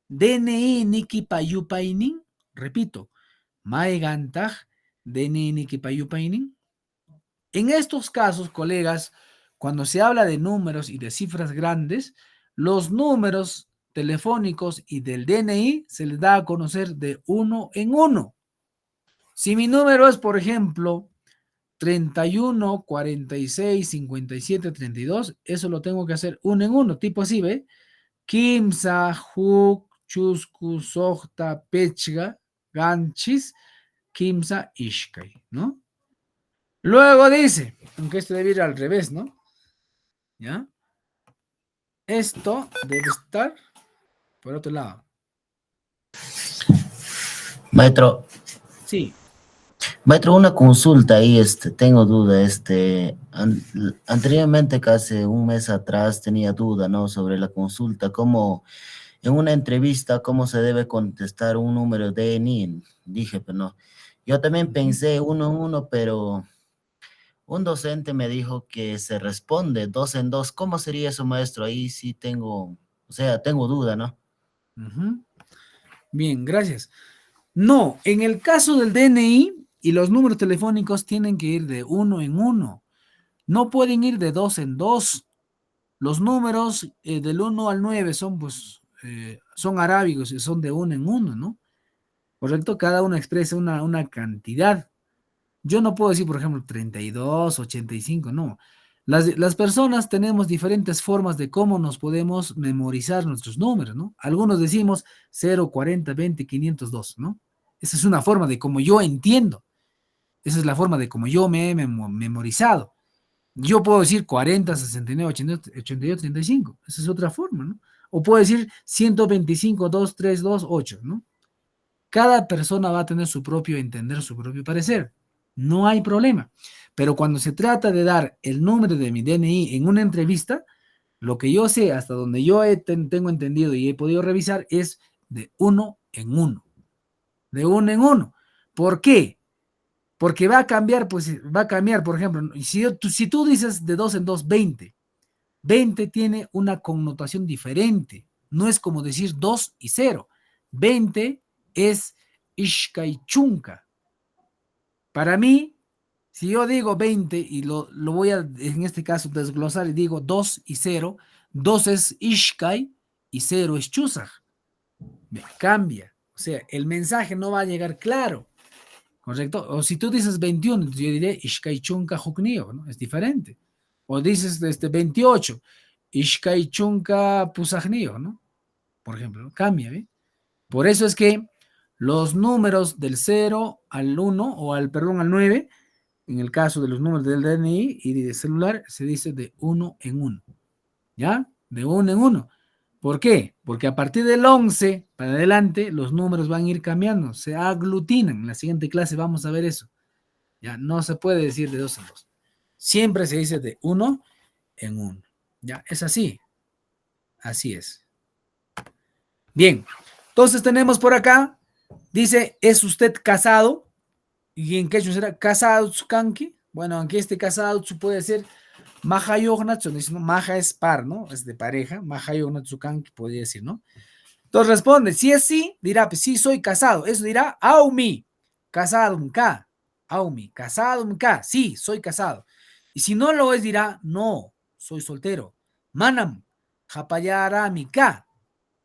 A: DNI niki payupainin. Repito, maigantaj, DNI niki payupainin. En estos casos, colegas, cuando se habla de números y de cifras grandes, los números telefónicos y del DNI se les da a conocer de uno en uno. Si mi número es, por ejemplo, 31 46 57 32, eso lo tengo que hacer uno en uno, tipo así, ¿ve? Kimsa, Huk, Chusku, Sohta, Pechga, Ganchis, Kimsa, Ishkai, ¿no? Luego dice, aunque esto debe ir al revés, ¿no? ¿Ya? Esto debe estar por otro lado.
B: Maestro,
A: Sí.
B: maestro, una consulta ahí, tengo duda, anteriormente, casi un mes atrás, tenía duda, ¿no? Sobre la consulta, cómo, en una entrevista, cómo se debe contestar un número de DNI. Dije, pero no. Yo también pensé uno en uno, pero un docente me dijo que se responde dos en dos. ¿Cómo sería eso, maestro? Ahí sí tengo, o sea, tengo duda, ¿no?
A: Ujú. Bien, gracias. No, en el caso del DNI y los números telefónicos tienen que ir de uno en uno. No pueden ir de dos en dos. Los números del 1 al 9 son, pues, son arábigos y son de uno en uno, ¿no? Correcto, cada uno expresa una cantidad. Yo no puedo decir, por ejemplo, 32, 85, no. Las personas tenemos diferentes formas de cómo nos podemos memorizar nuestros números, ¿no? Algunos decimos 0, 40, 20, 502, ¿no? Esa es una forma de cómo yo entiendo. Esa es la forma de cómo yo me he memorizado. Yo puedo decir 40, 69, 88, 88, 35. Esa es otra forma, ¿no? O puedo decir 125, 2, 3, 2, 8, ¿no? Cada persona va a tener su propio entender, su propio parecer. No hay problema. Pero cuando se trata de dar el número de mi DNI en una entrevista, lo que yo sé, hasta donde yo tengo entendido y he podido revisar, es de uno en uno. De uno en uno. ¿Por qué? Porque va a cambiar, pues va a cambiar, por ejemplo, si tú dices de dos en dos, 20. 20 tiene una connotación diferente. No es como decir 2 y 0. 20 es Ishkaichunka. Para mí, si yo digo 20 y lo voy a, en este caso, desglosar y digo 2 y 0, 2 es Ishkai y 0 es Chusaj. Me cambia. O sea, el mensaje no va a llegar claro. ¿Correcto? O si tú dices 21, yo diré Ishkaichunka Huknio, ¿no? Es diferente. O dices 28, Ishkaichunka Pusagnio, ¿no? Por ejemplo, ¿no? Cambia, ¿ve? Por eso es que los números del 0 al 1 o al 9, en el caso de los números del DNI y de celular, se dice de uno en uno. ¿Ya? De uno en uno. ¿Por qué? Porque a partir del 11 para adelante, los números van a ir cambiando, se aglutinan. En la siguiente clase vamos a ver eso. Ya no se puede decir de dos en dos. Siempre se dice de uno en uno. Ya, es así. Así es. Bien, entonces tenemos por acá, dice, ¿es usted casado? ¿Y en qué será casado tsukanki? Bueno, aunque este casado puede ser maja yognatsu, ¿no? Maja es par, ¿no? Es de pareja, maja yognatsu kanki podría decir, ¿no? Entonces responde, si es sí, dirá, pues sí, soy casado. Eso dirá, aumi, casado, mka, aumi, casado, mka, sí, soy casado. Y si no lo es, dirá, no, soy soltero. Manam, japayara mika,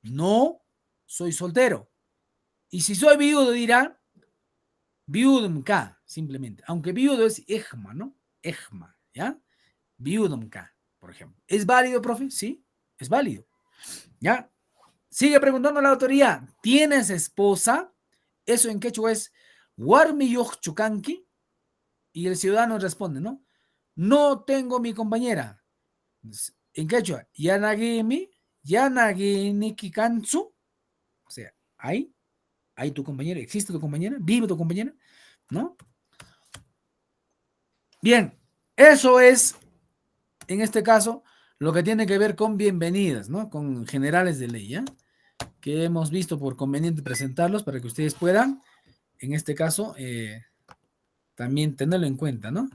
A: no, soy soltero. Y si soy viudo, dirá, viudo mka, simplemente. Aunque viudo es ejma, ¿no? Ejma, ¿ya? Viudo mka, por ejemplo. ¿Es válido, profe? Sí, es válido. ¿Ya? Sigue preguntando la autoría, ¿tienes esposa? Eso en quechua es Warmi chukanki. Y el ciudadano responde, ¿no? No tengo mi compañera. En quechua, Yanagimi, Yanagi Kikansu. O sea, ¿hay tu compañera? ¿Existe tu compañera? ¿Vive tu compañera? ¿No? Bien, eso es, en este caso, lo que tiene que ver con bienvenidas, ¿no? Con generales de ley, ¿ya? Que hemos visto por conveniente presentarlos para que ustedes puedan, en este caso, también tenerlo en cuenta, ¿no?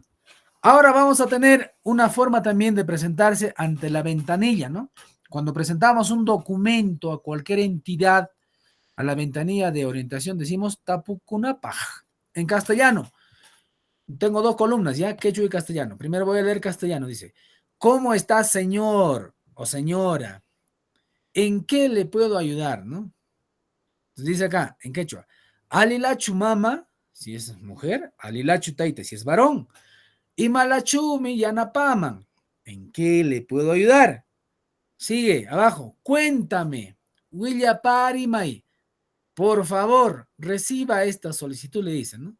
A: Ahora vamos a tener una forma también de presentarse ante la ventanilla, ¿no? Cuando presentamos un documento a cualquier entidad, a la ventanilla de orientación decimos tapukunapaj. En castellano, tengo dos columnas, ¿ya? Quechua y castellano. Primero voy a leer castellano, dice, ¿cómo está, señor o señora? ¿En qué le puedo ayudar, no? Entonces dice acá, en quechua, alilachu mama, si es mujer, alilachu taite, si es varón, y malachumi yanapaman, ¿en qué le puedo ayudar? Sigue, abajo, cuéntame, Willaparimay, por favor, reciba esta solicitud, le dicen, ¿no?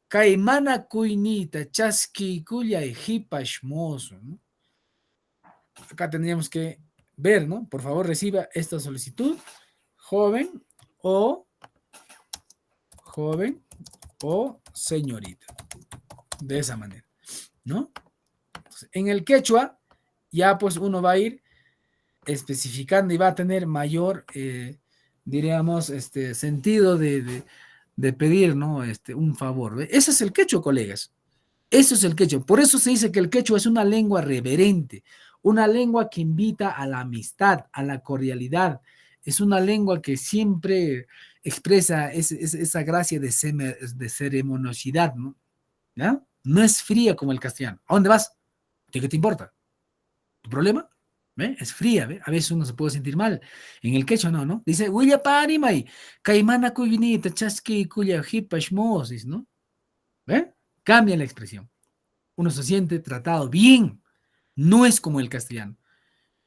A: Caimana cuinita, chasqui cuya ejipashmoso, ¿no? Acá tendríamos que ver, ¿no? Por favor, reciba esta solicitud, joven o señorita. De esa manera, ¿no? Entonces, en el quechua, ya pues uno va a ir especificando y va a tener mayor, diríamos, sentido de pedir, ¿no? Un favor. ¿Ve? Ese es el quechua, colegas. Eso es el quechua. Por eso se dice que el quechua es una lengua reverente, una lengua que invita a la amistad, a la cordialidad. Es una lengua que siempre expresa esa gracia de ceremoniosidad, ¿no? ¿Ya? No es fría como el castellano. ¿A dónde vas? ¿Qué te importa? ¿Tu problema? ¿Ve? Es fría, ¿ve? A veces uno se puede sentir mal. En el quechua no, ¿no? Dice, Huilla parimay, caimana cuyinita, chasqui cuya hipashmosis, ¿no? ¿Ve? Cambia la expresión. Uno se siente tratado bien. No es como el castellano.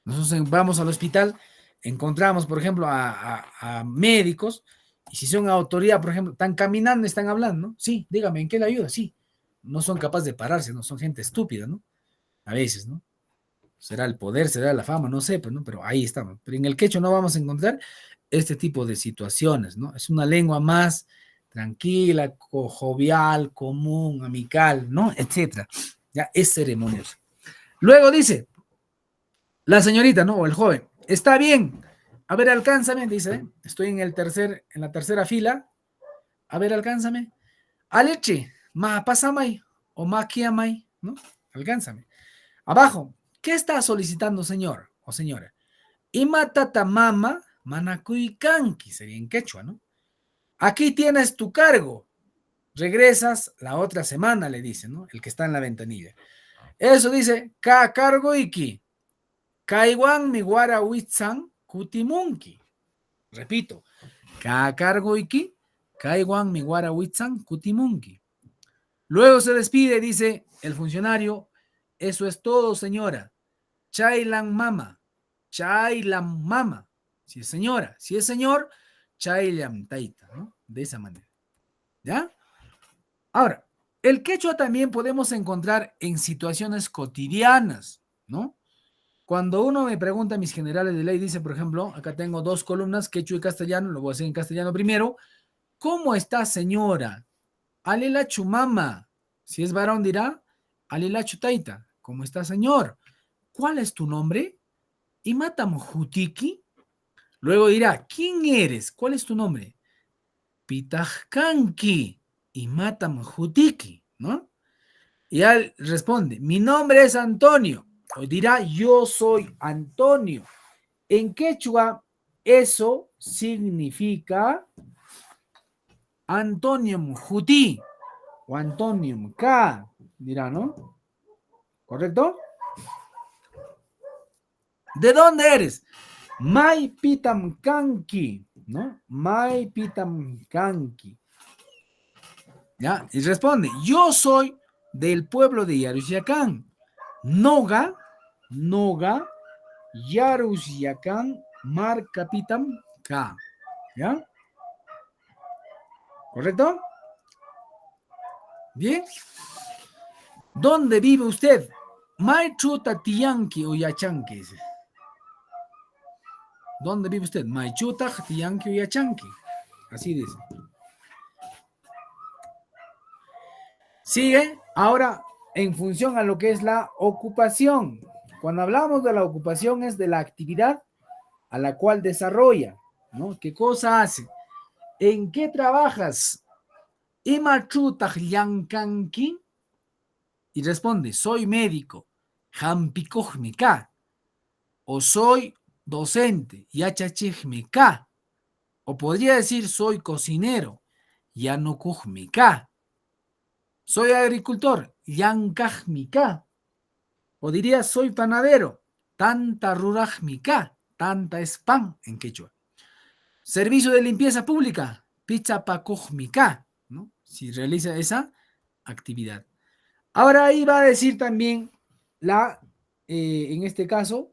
A: Nosotros vamos al hospital, encontramos, por ejemplo, a médicos, y si son autoridad, por ejemplo, están caminando, están hablando, ¿no? Sí, dígame, ¿en qué le ayuda? Sí. No son capaces de pararse, ¿no? Son gente estúpida, ¿no? A veces, ¿no? Será el poder, será la fama, no sé, pues, ¿no? Pero ahí estamos. Pero en el quechua no vamos a encontrar este tipo de situaciones, ¿no? Es una lengua más tranquila, jovial, común, amical, ¿no? Etcétera. Ya es ceremonioso. Luego dice, la señorita, ¿no? O el joven, está bien. A ver, alcánzame, dice, estoy en la tercera fila. A ver, alcánzame. Aleche, ma pasamay o ma kiamay, ¿no? Alcánzame. Abajo, ¿qué está solicitando, señor o señora? Imatata mama manakuikanki, sería en quechua, ¿no? Aquí tienes tu cargo. Regresas la otra semana, le dice, ¿no? El que está en la ventanilla. Eso dice, ka cargo iki. Kaiwan mi guara witsan kutimunki. Repito, ka cargo iki. Kaiwan mi guara witsan kutimunki. Luego se despide, dice el funcionario, eso es todo, señora. Chailan mama. Chailan mama. Si es señora, si es señor, chailan taita, ¿no? De esa manera. ¿Ya? Ahora, el quechua también podemos encontrar en situaciones cotidianas, ¿no? Cuando uno me pregunta a mis generales de ley, dice, por ejemplo, acá tengo dos columnas, quechua y castellano, lo voy a hacer en castellano primero. ¿Cómo está, señora? Alela chumama. Si es varón dirá, alela chutaita. ¿Cómo está, señor? ¿Cuál es tu nombre? Y matam jutiki. Luego dirá, ¿quién eres? ¿Cuál es tu nombre? Pitajkanki. Y matam jutiki, ¿no? Y él responde, mi nombre es Antonio. O dirá, yo soy Antonio. En quechua, eso significa Antonium Juti o Antonium K, dirá, ¿no? ¿Correcto? ¿De dónde eres? Mai Pitam Kanki, ¿no? Mai Pitam Kanki. ¿Ya? Y responde, yo soy del pueblo de Yarusiacán. Noga, Yarusiacán, Mar Capitam K. ¿Ya? ¿Correcto? Bien. ¿Dónde vive usted? Maichuta Tiyanki o Yachanki. ¿Dónde vive usted? Maichuta Tiyanki o Yachanki. Así dice. Sigue ahora en función a lo que es la ocupación. Cuando hablamos de la ocupación es de la actividad a la cual desarrolla, ¿no? ¿Qué cosa hace? ¿En qué trabajas? Imachutaq llankanki. Y responde, soy médico, hampikuqmi ka. O soy docente, yachachiqmi ka. O podría decir, soy cocinero, yanukuqmi ka. Soy agricultor, llankaqmi ka. O diría, soy panadero, tanta ruraqmi ka. Tanta es pan en quechua. Servicio de limpieza pública, pichapakuqmi ka, ¿no? Si realiza esa actividad. Ahora ahí va a decir también en este caso,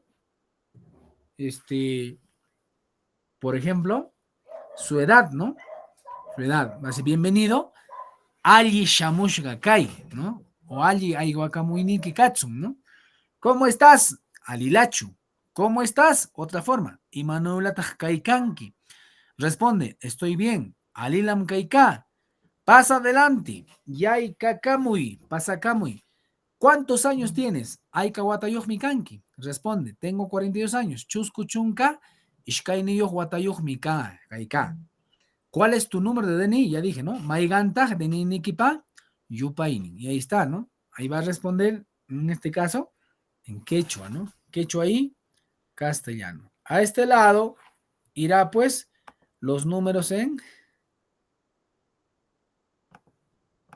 A: por ejemplo, su edad, ¿no? Su edad. Va a decir, bienvenido, Ali Shamushga Kai, ¿no? O Ali Aiwakamuiniki Katsum, ¿no? ¿Cómo estás? Alilachu. ¿Cómo estás? Otra forma. Imanuela Tajkaikanki. Responde, estoy bien. Alilam Kaika. Pasa adelante. Yay Kakamui. Pasa Kamui. ¿Cuántos años tienes? Aikawatayuj Mikanki. Responde, tengo 42 años. Chusku chunka. Ishkainiyuj watayuj Mika. Kaika. ¿Cuál es tu número de DNI? Ya dije, ¿no? Maigantaj DNI Nikipa. Yupaini. Y ahí está, ¿no? Ahí va a responder, en este caso, en quechua, ¿no? Quechua y castellano. A este lado irá, pues, los números en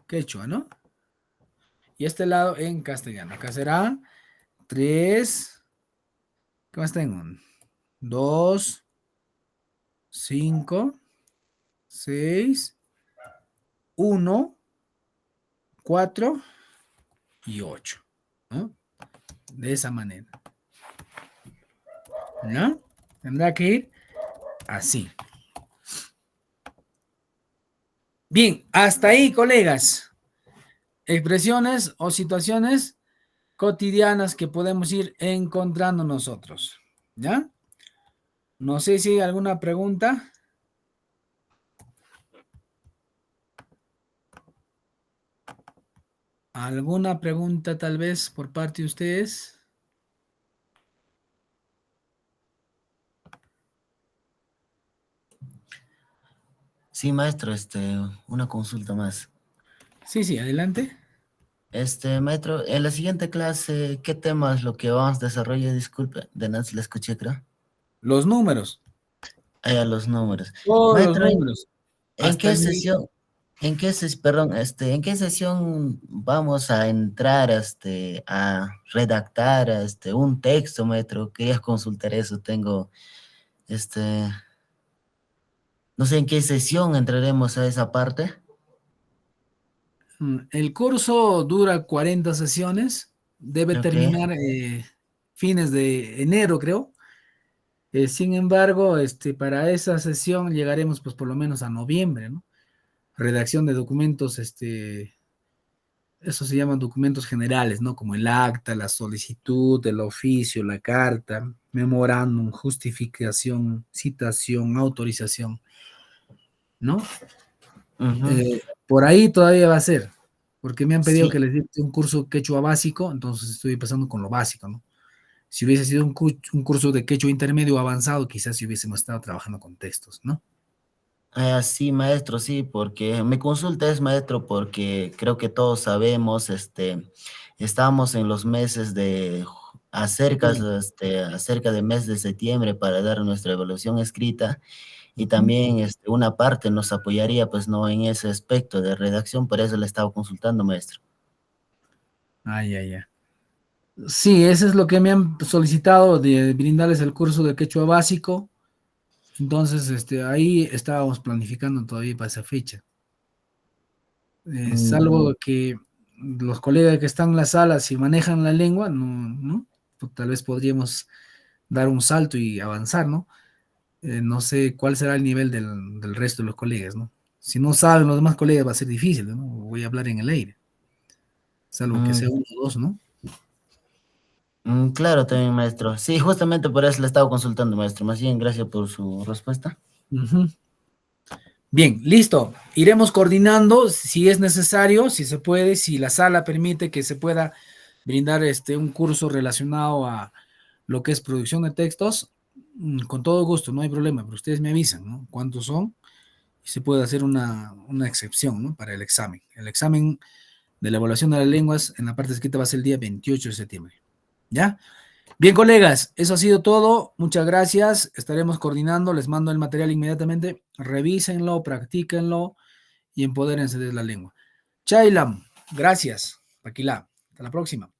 A: quechua, ¿no? Y este lado en castellano. Acá será 3, ¿qué más tengo? 2, 5, 6, 1, 4 y 8, ¿no? De esa manera. ¿No? Tendrá que ir así. Bien, hasta ahí, colegas. Expresiones o situaciones cotidianas que podemos ir encontrando nosotros. ¿Ya? No sé si hay alguna pregunta. ¿Alguna pregunta tal vez por parte de ustedes?
B: Sí, maestro, una consulta más.
A: Sí, adelante.
B: Maestro, en la siguiente clase, ¿qué tema es lo que vamos a desarrollar? Disculpe, de nada se la escuché, creo.
A: Los números.
B: A los números.
A: Todos los
B: Maestro,
A: números.
B: ¿en
A: Hasta
B: qué
A: el
B: sesión, perdón, en qué sesión vamos a entrar, a redactar, un texto, maestro? Quería consultar eso, este, no sé en qué sesión entraremos a esa parte.
A: El curso dura 40 sesiones. Debe
B: Ok.
A: terminar fines de enero, creo. Sin embargo, para esa sesión llegaremos pues por lo menos a noviembre, ¿no? Redacción de documentos, eso se llaman documentos generales, ¿no? Como el acta, la solicitud, el oficio, la carta, memorándum, justificación, citación, autorización, ¿no?
B: Ujú.
A: Por ahí todavía va a ser, porque me han pedido
B: Sí.
A: que les dicte un curso quechua básico, entonces estoy empezando con lo básico, ¿no? Si hubiese sido un curso de quechua intermedio o avanzado, quizás si hubiésemos estado trabajando con textos, ¿no?
B: Sí, maestro, sí, porque mi consulta es, maestro, porque creo que todos sabemos, estamos en los meses acerca del mes de septiembre para dar nuestra evaluación escrita y
A: Ujú.
B: también una parte nos apoyaría, pues, no en ese aspecto de redacción, por eso le estaba consultando, maestro.
A: Ya. Sí, eso es lo que me han solicitado de brindarles el curso de quechua básico. Entonces, ahí estábamos planificando todavía para esa fecha.
B: Mm,
A: Salvo que los colegas que están en la sala, si manejan la lengua, no, pues tal vez podríamos dar un salto y avanzar, ¿no? No sé cuál será el nivel del resto de los colegas, ¿no? Si no saben los demás colegas va a ser difícil, ¿no? Voy a hablar en el aire, salvo que sea
B: mm,
A: uno o dos, ¿no?
B: claro, también, maestro. Sí, justamente por eso le estaba consultando, maestro. Más bien, gracias por su respuesta.
A: Ujú. Bien, listo. Iremos coordinando si es necesario, si se puede, si la sala permite que se pueda brindar un curso relacionado a lo que es producción de textos, con todo gusto, no hay problema, pero ustedes me avisan, ¿no? ¿Cuántos son? y se puede hacer una excepción, ¿no? Para el examen. El examen de la evaluación de las lenguas en la parte escrita va a ser el día 28 de septiembre. ¿Ya? Bien, colegas, eso ha sido todo. Muchas gracias. Estaremos coordinando. Les mando el material inmediatamente. Revísenlo, practíquenlo y empodérense de la lengua. Chailam, gracias. Paquilá. Hasta la próxima.